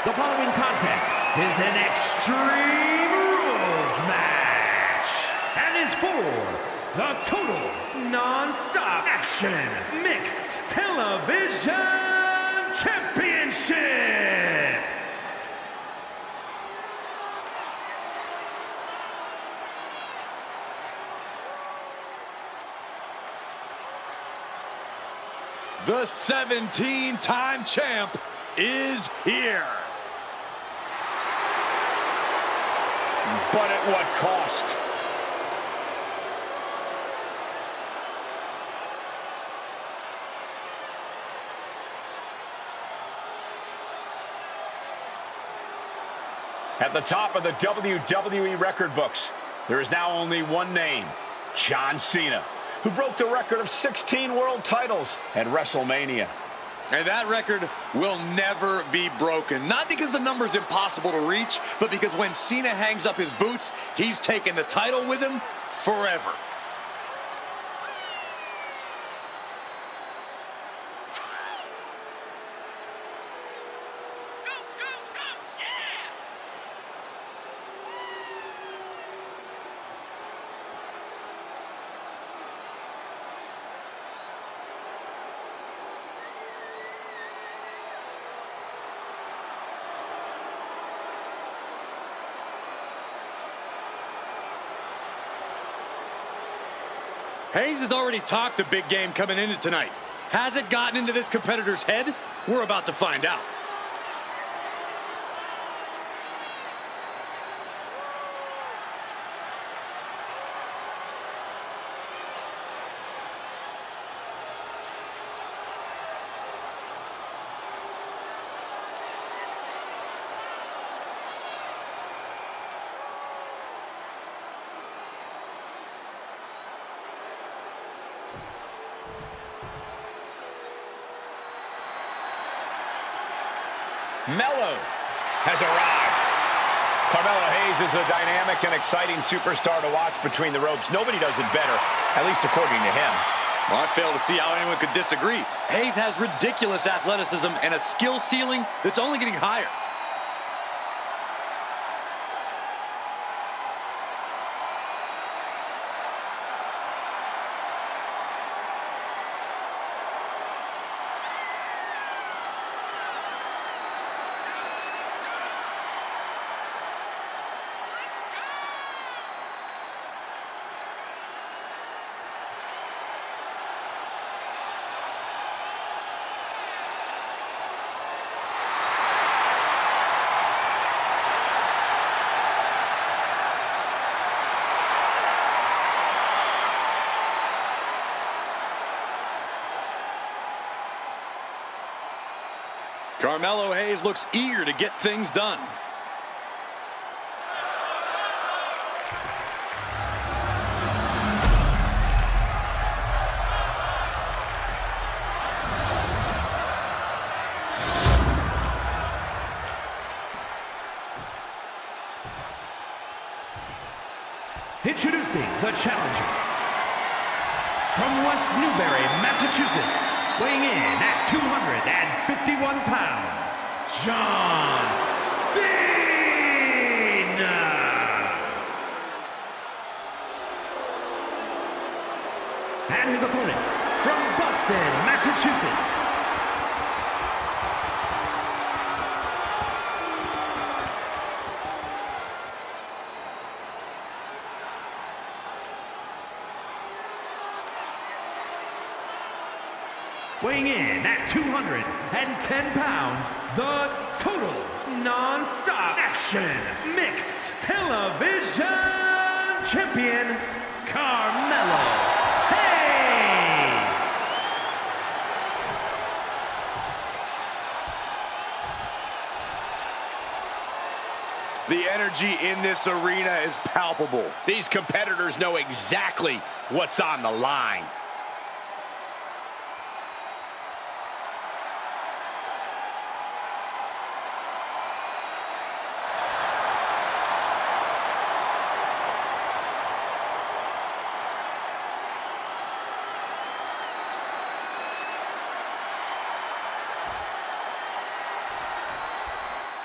The following contest is an Extreme Rules match and is for the Total Non-Stop Action Mixed Television Championship. The 17-time champ is here. But at what cost? At the top of the WWE record books, there is now only one name, John Cena, who broke the record of 16 world titles at WrestleMania. And that record will never be broken. Not because the number's impossible to reach, but because when Cena hangs up his boots, he's taking the title with him forever. Hayes has already talked a big game coming into tonight. Has it gotten into this competitor's head? We're about to find out. Mello has arrived. Carmelo Hayes is a dynamic and exciting superstar to watch between the ropes. Nobody does it better, at least according to him. Well, I fail to see how anyone could disagree. Hayes has ridiculous athleticism and a skill ceiling that's only getting higher. Carmelo Hayes looks eager to get things done. Introducing the challenger. From West Newbury, Massachusetts, weighing in at 251 pounds, John Cena. And his opponent, from Boston, Massachusetts, weighing in at 210 pounds, the total non-stop action mixed television champion, Carmelo Hayes. The energy in this arena is palpable. These competitors know exactly what's on the line.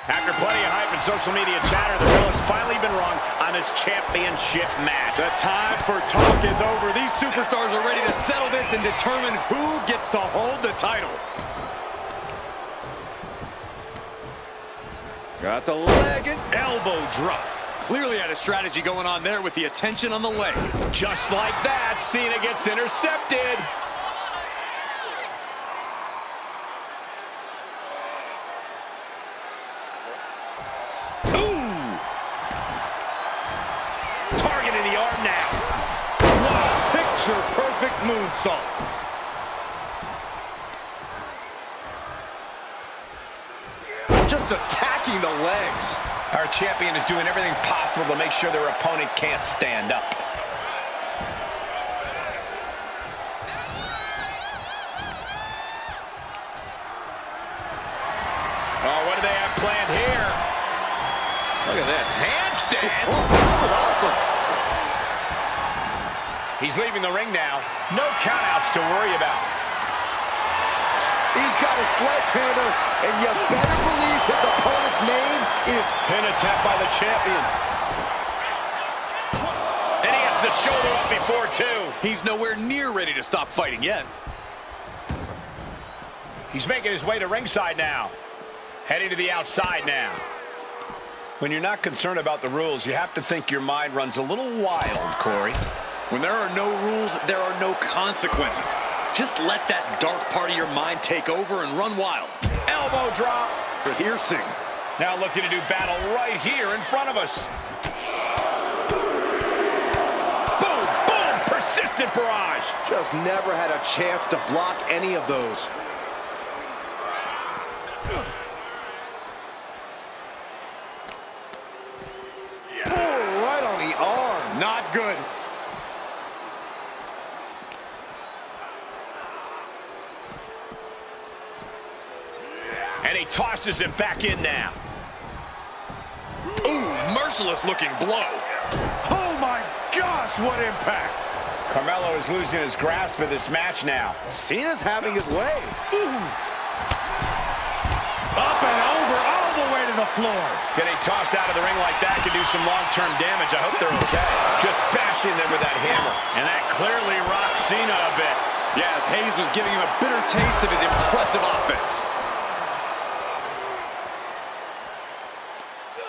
After plenty of hype and social media chatter, the bell has finally been rung on this championship match. The time for talk is over. These superstars are ready to settle this and determine who gets to hold the title. Got the leg and elbow drop. Clearly had a strategy going on there with the attention on the leg. Just like that, Cena gets intercepted. Perfect moonsault. Just attacking the legs. Our champion is doing everything possible to make sure their opponent can't stand up. Oh, what do they have planned here? Look at this. Handstand. Oh, that was awesome. He's leaving the ring now. No countouts to worry about. He's got a sledgehammer, and you better believe his opponent's name is... Pin attempt by the champion. And he has the shoulder up before, too. He's nowhere near ready to stop fighting yet. He's making his way to ringside now. Heading to the outside now. When you're not concerned about the rules, you have to think your mind runs a little wild, Corey. When there are no rules, there are no consequences. Just let that dark part of your mind take over and run wild. Elbow drop. Piercing. Now looking to do battle right here in front of us. Boom, boom, persistent barrage. Just never had a chance to block any of those. Oh, right on the arm. Not good. And he tosses him back in now. Ooh, merciless looking blow. Oh my gosh, what impact! Carmelo is losing his grasp of this match now. Cena's having his way. Ooh. Up and over, all the way to the floor. Getting tossed out of the ring like that can do some long-term damage. I hope they're okay. Just bashing them with that hammer. And that clearly rocks Cena a bit. Yeah, as Hayes was giving him a bitter taste of his impressive offense.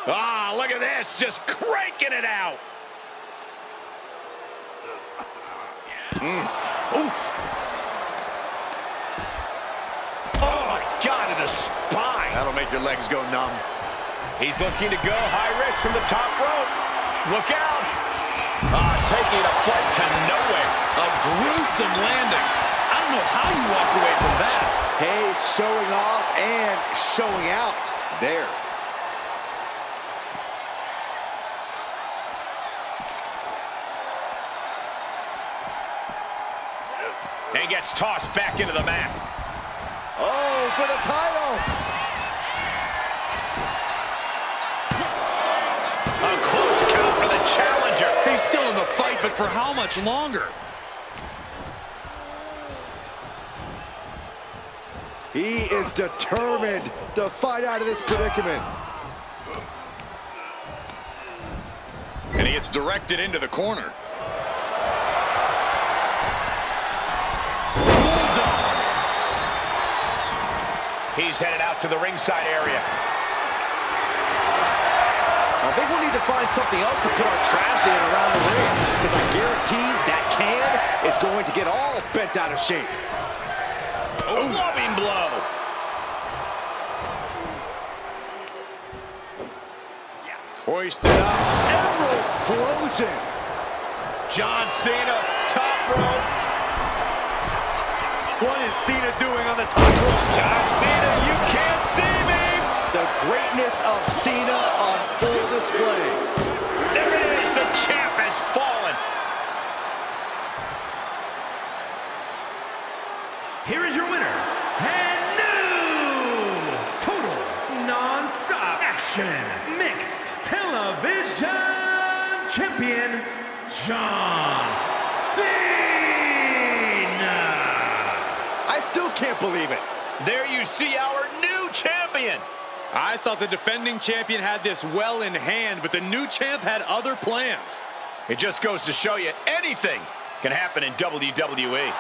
Ah, look at this, just cranking it out. Oof. Oh my God, to the spine. That'll make your legs go numb. He's looking to go high risk from the top rope. Look out. Taking a flight to nowhere. A gruesome landing. I don't know how you walk away from that. Hayes showing off and showing out there. And he gets tossed back into the mat. Oh, for the title. A close count for the challenger. He's still in the fight, but for how much longer? He is determined to fight out of this predicament. And he gets directed into the corner. He's headed out to the ringside area. I think we'll need to find something else to put our trash in around the ring, because I guarantee that can is going to get all bent out of shape. A loving blow. Hoisted up. Emerald Flosion. John Cena, top rope. What is Cena doing on the top rope? John Cena, you can't see me. The greatness of Cena on full display. There it is, the champ has fallen. Here is your winner, and new total non-stop action mixed television champion, John Cena. I still can't believe it. There you see our new champion. I thought the defending champion had this well in hand, but the new champ had other plans. It just goes to show you anything can happen in WWE.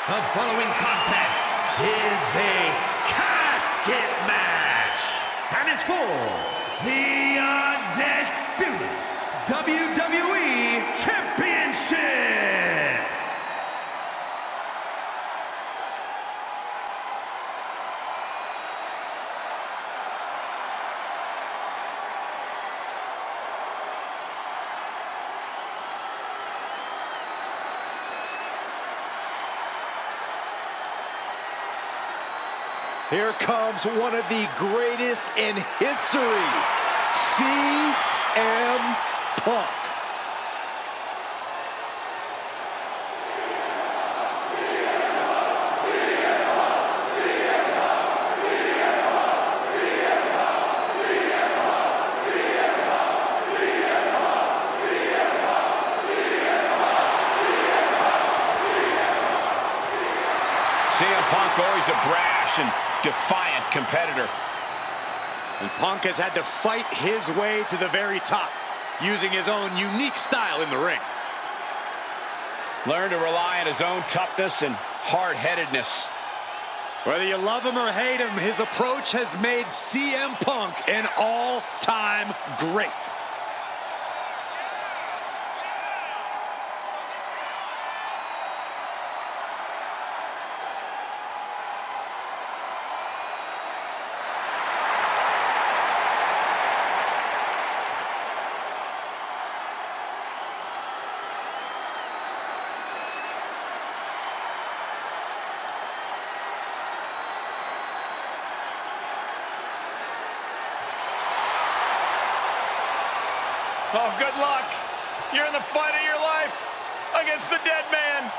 The following contest is a casket match and is for the undisputed WWE Championship. Here comes one of the greatest in history, CM Punk. CM Punk always a brash and defiant competitor. And Punk has had to fight his way to the very top, using his own unique style in the ring. Learn to rely on his own toughness and hard-headedness. Whether you love him or hate him, his approach has made CM Punk an all-time great. Oh, good luck. You're in the fight of your life against the dead man.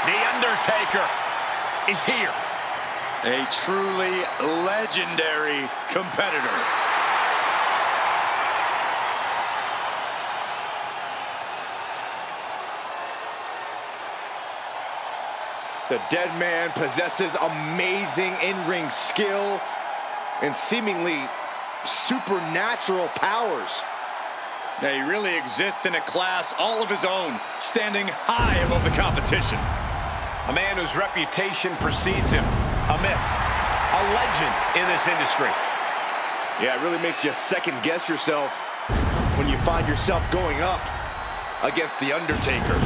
The Undertaker is here. A truly legendary competitor. The dead man possesses amazing in-ring skill and seemingly supernatural powers. Yeah, he really exists in a class all of his own, standing high above the competition. A man whose reputation precedes him. A myth, a legend in this industry. Yeah, it really makes you second guess yourself when you find yourself going up against The Undertaker.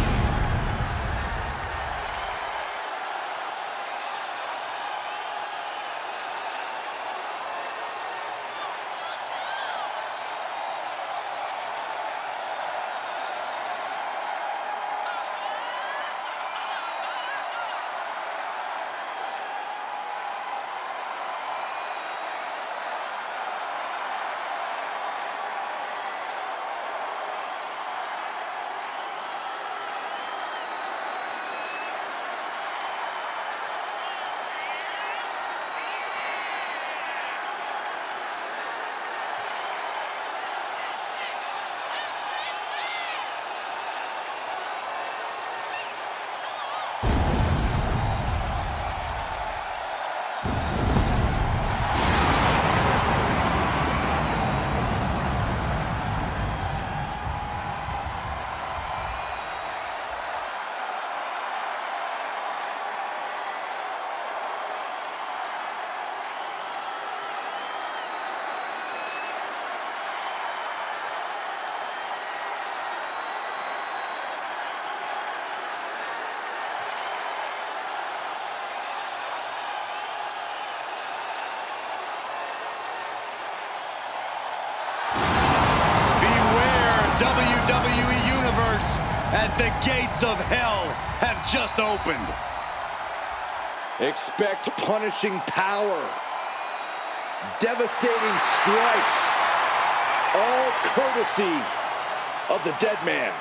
WWE Universe, as the gates of hell have just opened. Expect punishing power, devastating strikes, all courtesy of the dead man.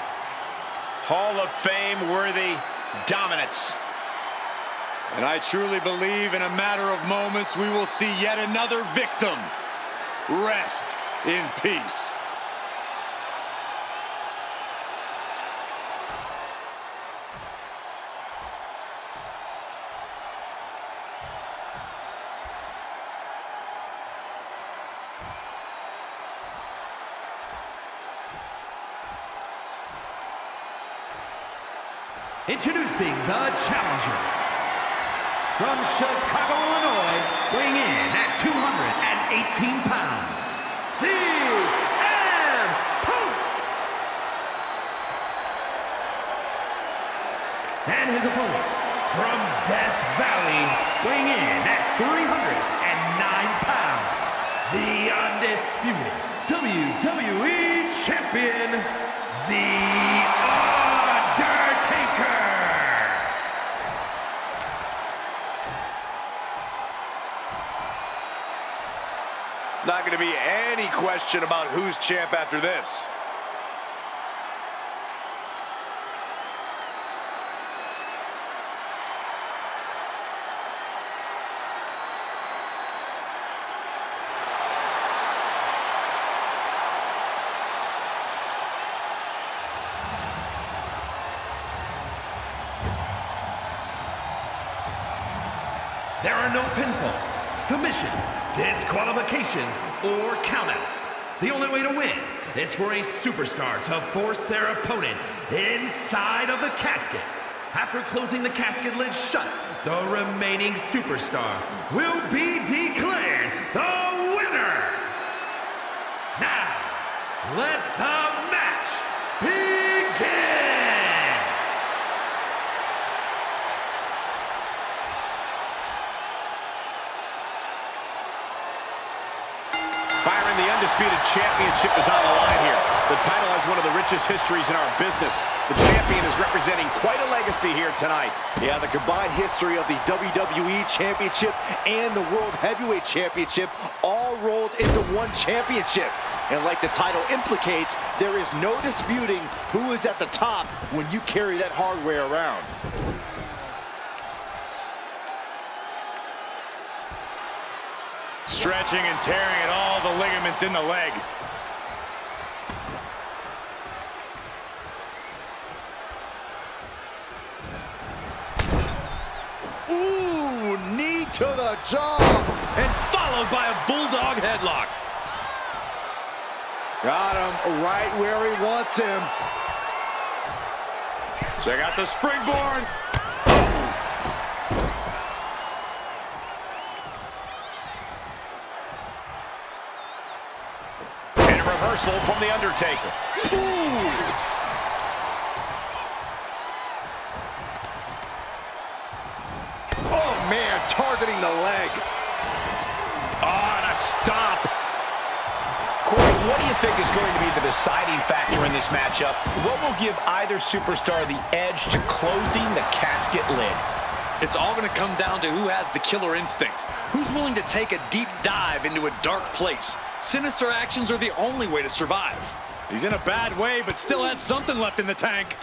Hall of Fame worthy dominance. And I truly believe in a matter of moments we will see yet another victim rest in peace. Introducing the challenger. From Chicago, Illinois, weighing in at 218 pounds, CM Punk! And his opponent, from Death Valley, weighing in at 309 pounds, the undisputed WWE Champion, The Undertaker! Not going to be any question about who's champ after this. There are no pinfalls, submissions, disqualifications, or countouts. The only way to win is for a superstar to force their opponent inside of the casket. After closing the casket lid shut, the remaining superstar will be declared the winner. Now, let the match begin! Byron, the undisputed championship is on the line here. The title has one of the richest histories in our business. The champion is representing quite a legacy here tonight. Yeah, the combined history of the WWE Championship and the World Heavyweight Championship all rolled into one championship. And like the title implicates, there is no disputing who is at the top when you carry that hardware around. Stretching and tearing at all the ligaments in the leg. Ooh, knee to the jaw. And followed by a bulldog headlock. Got him right where he wants him. Check out the springboard. Reversal from The Undertaker. Ooh. Oh, man, targeting the leg. Oh, and a stomp. Corey, what do you think is going to be the deciding factor in this matchup? What will give either superstar the edge to closing the casket lid? It's all going to come down to who has the killer instinct. Who's willing to take a deep dive into a dark place? Sinister actions are the only way to survive. He's in a bad way, but still has something left in the tank.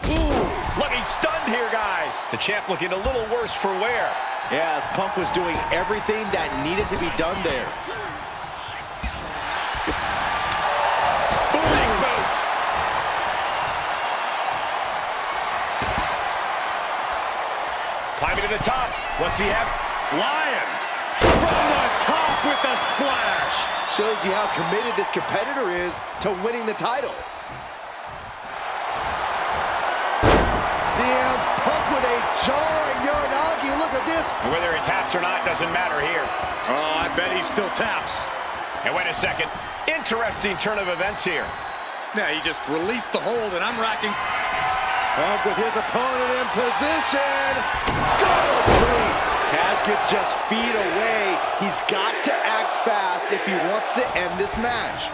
Ooh, looking stunned here, guys. The champ looking a little worse for wear. Yeah, as Punk was doing everything that needed to be done there. Big boot. Climbing to the top. What's he have? Flying from the top with the splash. Shows you how committed this competitor is to winning the title. CM Punk with a jarring Uranagi. Look at this. And whether he taps or not doesn't matter here. Oh, I bet he still taps. And wait a second. Interesting turn of events here. Yeah, he just released the hold, and I'm racking. Punk with his opponent in position. Go to sleep. Casket's just feet away. He's got to act fast if he wants to end this match.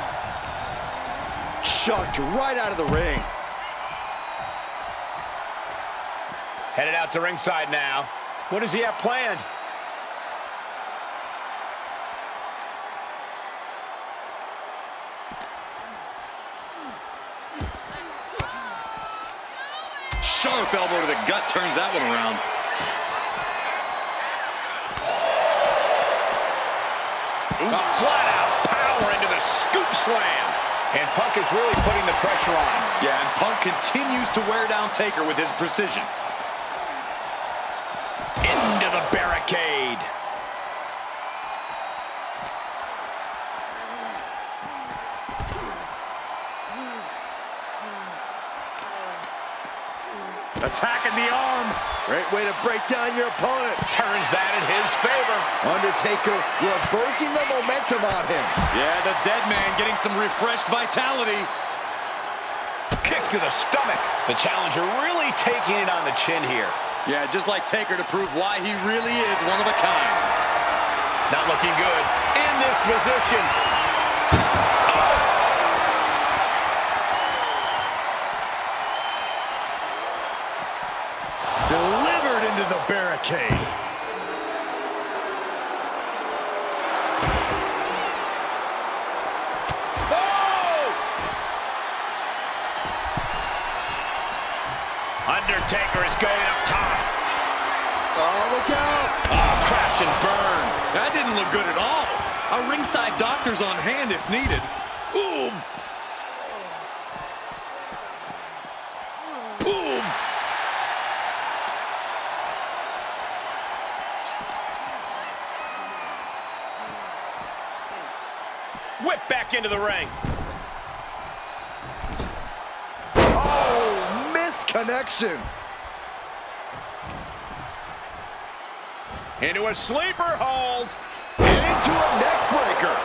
Chucked right out of the ring. Headed out to ringside now. What does he have planned? Sharp elbow to the gut turns that one around. Flat out power into the scoop slam. And Punk is really putting the pressure on. Yeah, and Punk continues to wear down Taker with his precision. Into the barricade. Attacking the arm. Great way to break down your opponent. Turns that in his favor. Undertaker reversing the momentum on him. Yeah, the dead man getting some refreshed vitality. Kick to the stomach. The challenger really taking it on the chin here. Yeah, just like Taker to prove why he really is one of a kind. Not looking good in this position. Delivered into the barricade. Undertaker is going up top. Oh, look out. Oh, crash and burn. That didn't look good at all. A ringside doctor's on hand if needed. Boom. Boom. Whip back into the ring. Oh, missed connection. Into a sleeper hold. And into a neck breaker.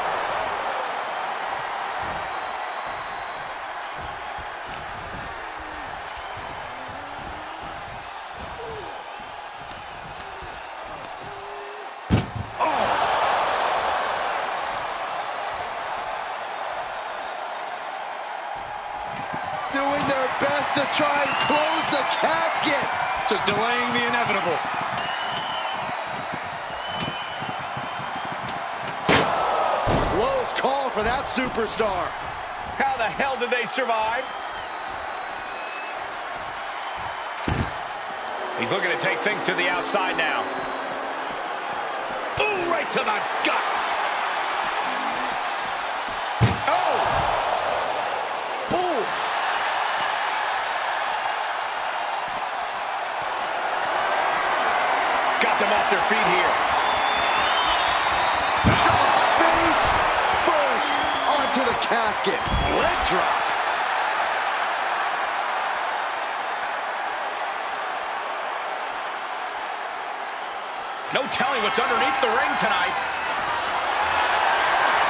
Doing their best to try and close the casket. Just delaying the inevitable. Close call for that superstar. How the hell did they survive? He's looking to take things to the outside now. Ooh, right to the gut. Oh! Oof! Got them off their feet here. Dropped face first onto the casket. Leg drop. No telling what's underneath the ring tonight.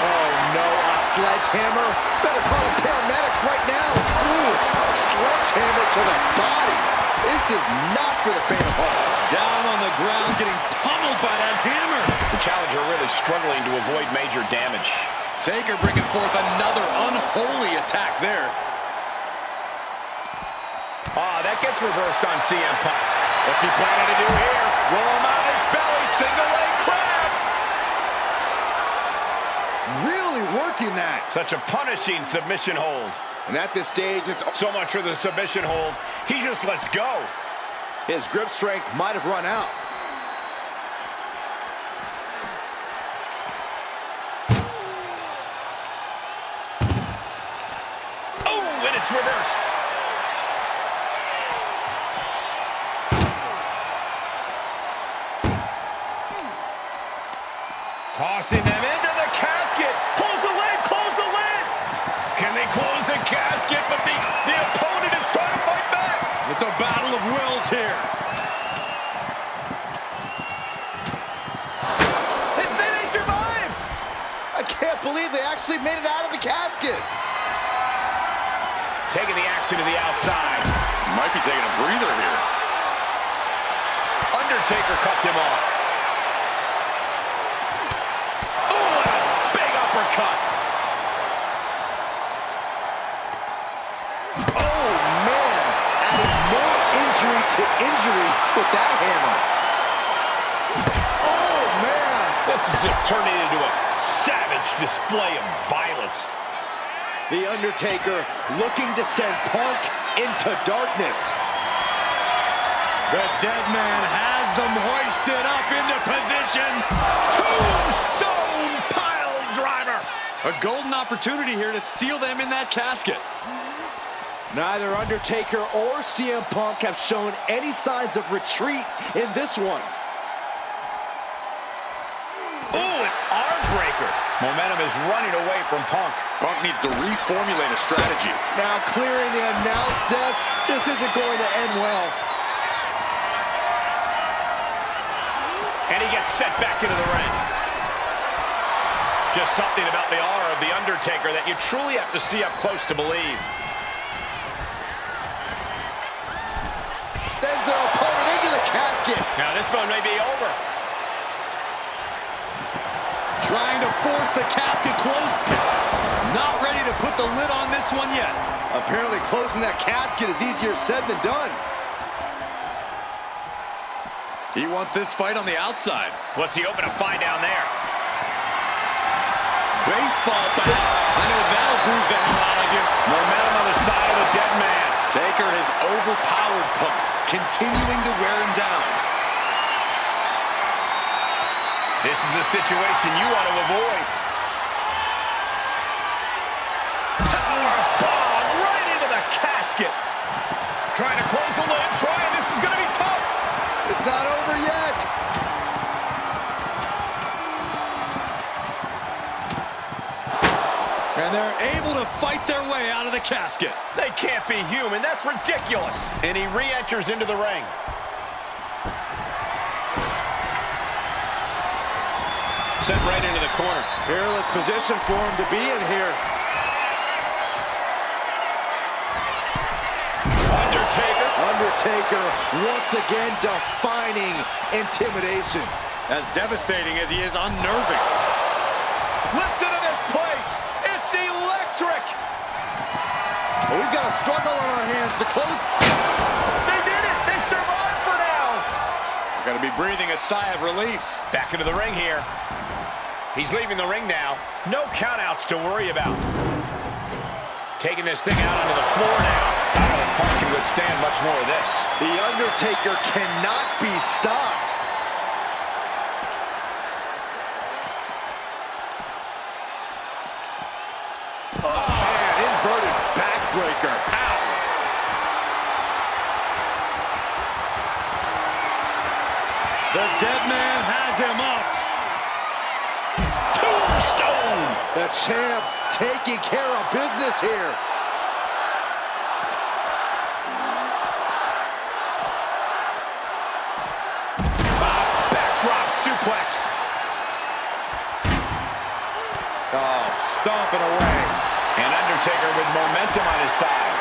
Oh no, a sledgehammer. Better call the paramedics right now. Ooh, sledgehammer to the body. This is not for the faint of heart. Down on the ground, getting pummeled by that hammer. The challenger really struggling to avoid major damage. Taker bringing forth another unholy attack there. Ah, that gets reversed on CM Punk. What's he planning to do here? Roll him on his belly, single leg crab. Really working that. Such a punishing submission hold. And at this stage, it's So much for the submission hold. He just lets go. his grip strength might have run out. Oh, and it's reversed. Tossing them into the casket. Close the lid, close the lid. Can they close the casket? But the opponent is trying to fight back. It's a battle of wills here. They survive. I can't believe they actually made it out of the casket. Taking the action to the outside. Might be taking a breather here. Undertaker cuts him off. Oh, and a big uppercut. Oh man, adding more injury to injury with that hammer. Oh man. This is just turning into a savage display of violence. The Undertaker looking to send Punk into darkness. The dead man has them hoisted up into position. Tombstone pile driver. A golden opportunity here to seal them in that casket. Neither Undertaker or CM Punk have shown any signs of retreat in this one. Ooh, an arm breaker. Momentum is running away from Punk. Punk needs to reformulate a strategy. Now clearing the announce desk, this isn't going to end well. And he gets set back into the ring. Just something about the aura of The Undertaker that you truly have to see up close to believe. Sends their opponent into the casket. Now this one may be over. Trying to force the casket closed. Not ready to put the lid on this one yet. Apparently closing that casket is easier said than done. He wants this fight on the outside. What's he hoping to find down there? Baseball bat. I know that'll bruise the hell out of you. Momentum on the side of the dead man. Taker has overpowered Punk, continuing to wear him down. This is a situation you want to avoid. Power bomb right into the casket. Trying to close the lid, this is going to be tough. It's not over yet. And they're able to fight their way out of the casket. They can't be human. That's ridiculous. And he re-enters into the ring. Sent right into the corner. Peerless position for him to be in here. Undertaker once again defining intimidation. As devastating as he is unnerving. Listen to this place. It's electric. Well, we've got a struggle on our hands to close. They did it. They survived for now. We're going to be breathing a sigh of relief. Back into the ring here. He's leaving the ring now. No countouts to worry about. Taking this thing out onto the floor now. I don't know if Punk can withstand much more of this. The Undertaker cannot be stopped. Oh, man, inverted backbreaker. Ow. The dead man has him up. Tombstone! The champ taking care of business here. Backdrop suplex. Oh, stomping away. And Undertaker with momentum on his side.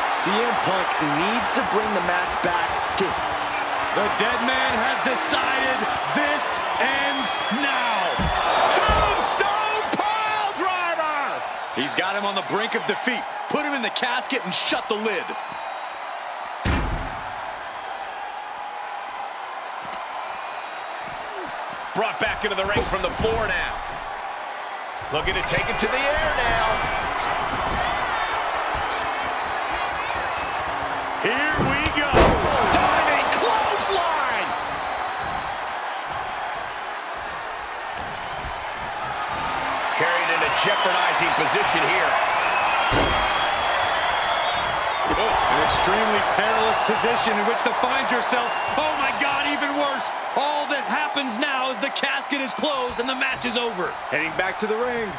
CM Punk needs to bring the match back to... The dead man has decided this ends now. Tombstone pile driver! He's got him on the brink of defeat. Put him in the casket and shut the lid. Brought back into the ring from the floor now. Looking to take it to the air now. Here we go. Diving clothesline. Carried in a jeopardizing position here. An extremely perilous position in which to find yourself. Oh my God, even worse. All that happens now is the casket is closed and the match is over. Heading back to the ring.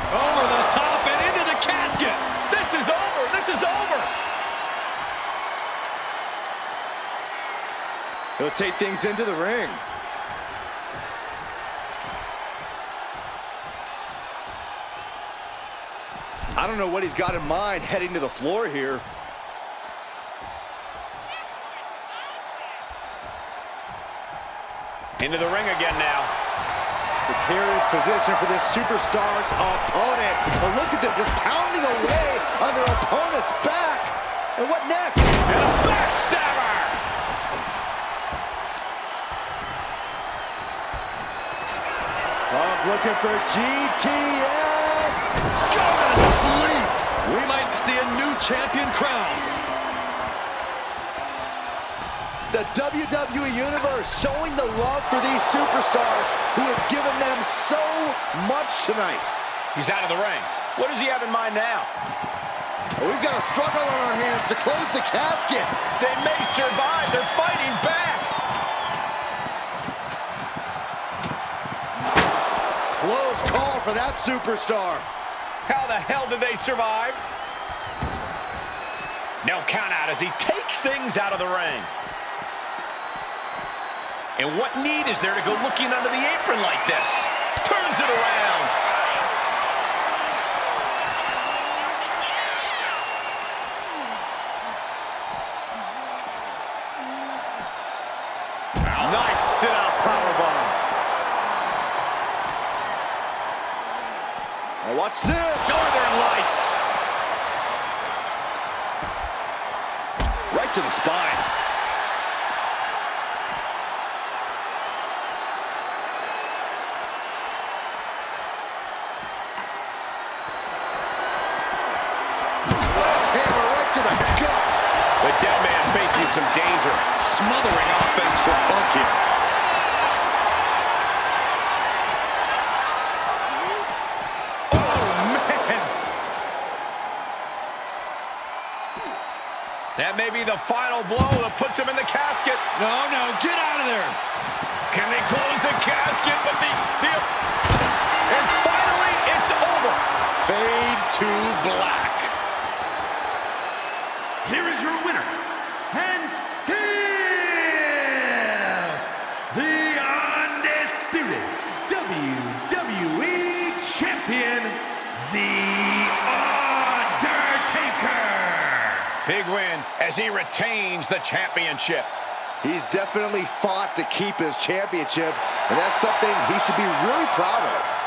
Over the top and into the casket. This is over. This is over. He'll take things into the ring. I don't know what he's got in mind heading to the floor here. Into the ring again now. Precarious position for this superstar's opponent. But look at them just pounding away on their opponent's back. And what next? And a backstabber. Punk looking for GTS. Go to sleep. We might see a new champion crowned. The WWE Universe showing the love for these superstars who have given them so much tonight. He's out of the ring. What does he have in mind now? We've got a struggle on our hands to close the casket. They may survive. They're fighting back. Close call for that superstar. How the hell did they survive? No count out as he takes things out of the ring. And what need is there to go looking under the apron like this? Turns it around. Nice sit-out powerbomb. Now watch this. Northern Lights. Right to the spine. Sledgehammer right to the gut. The dead man facing some danger. Smothering offense from Punk here. That may be the final blow that puts him in the casket. No, get out of there. Can they close the casket? But and finally, it's over. Fade to black. Here is your winner, and still the undisputed WWE Champion, The Undertaker. Big win as he retains the championship. He's definitely fought to keep his championship, and that's something he should be really proud of.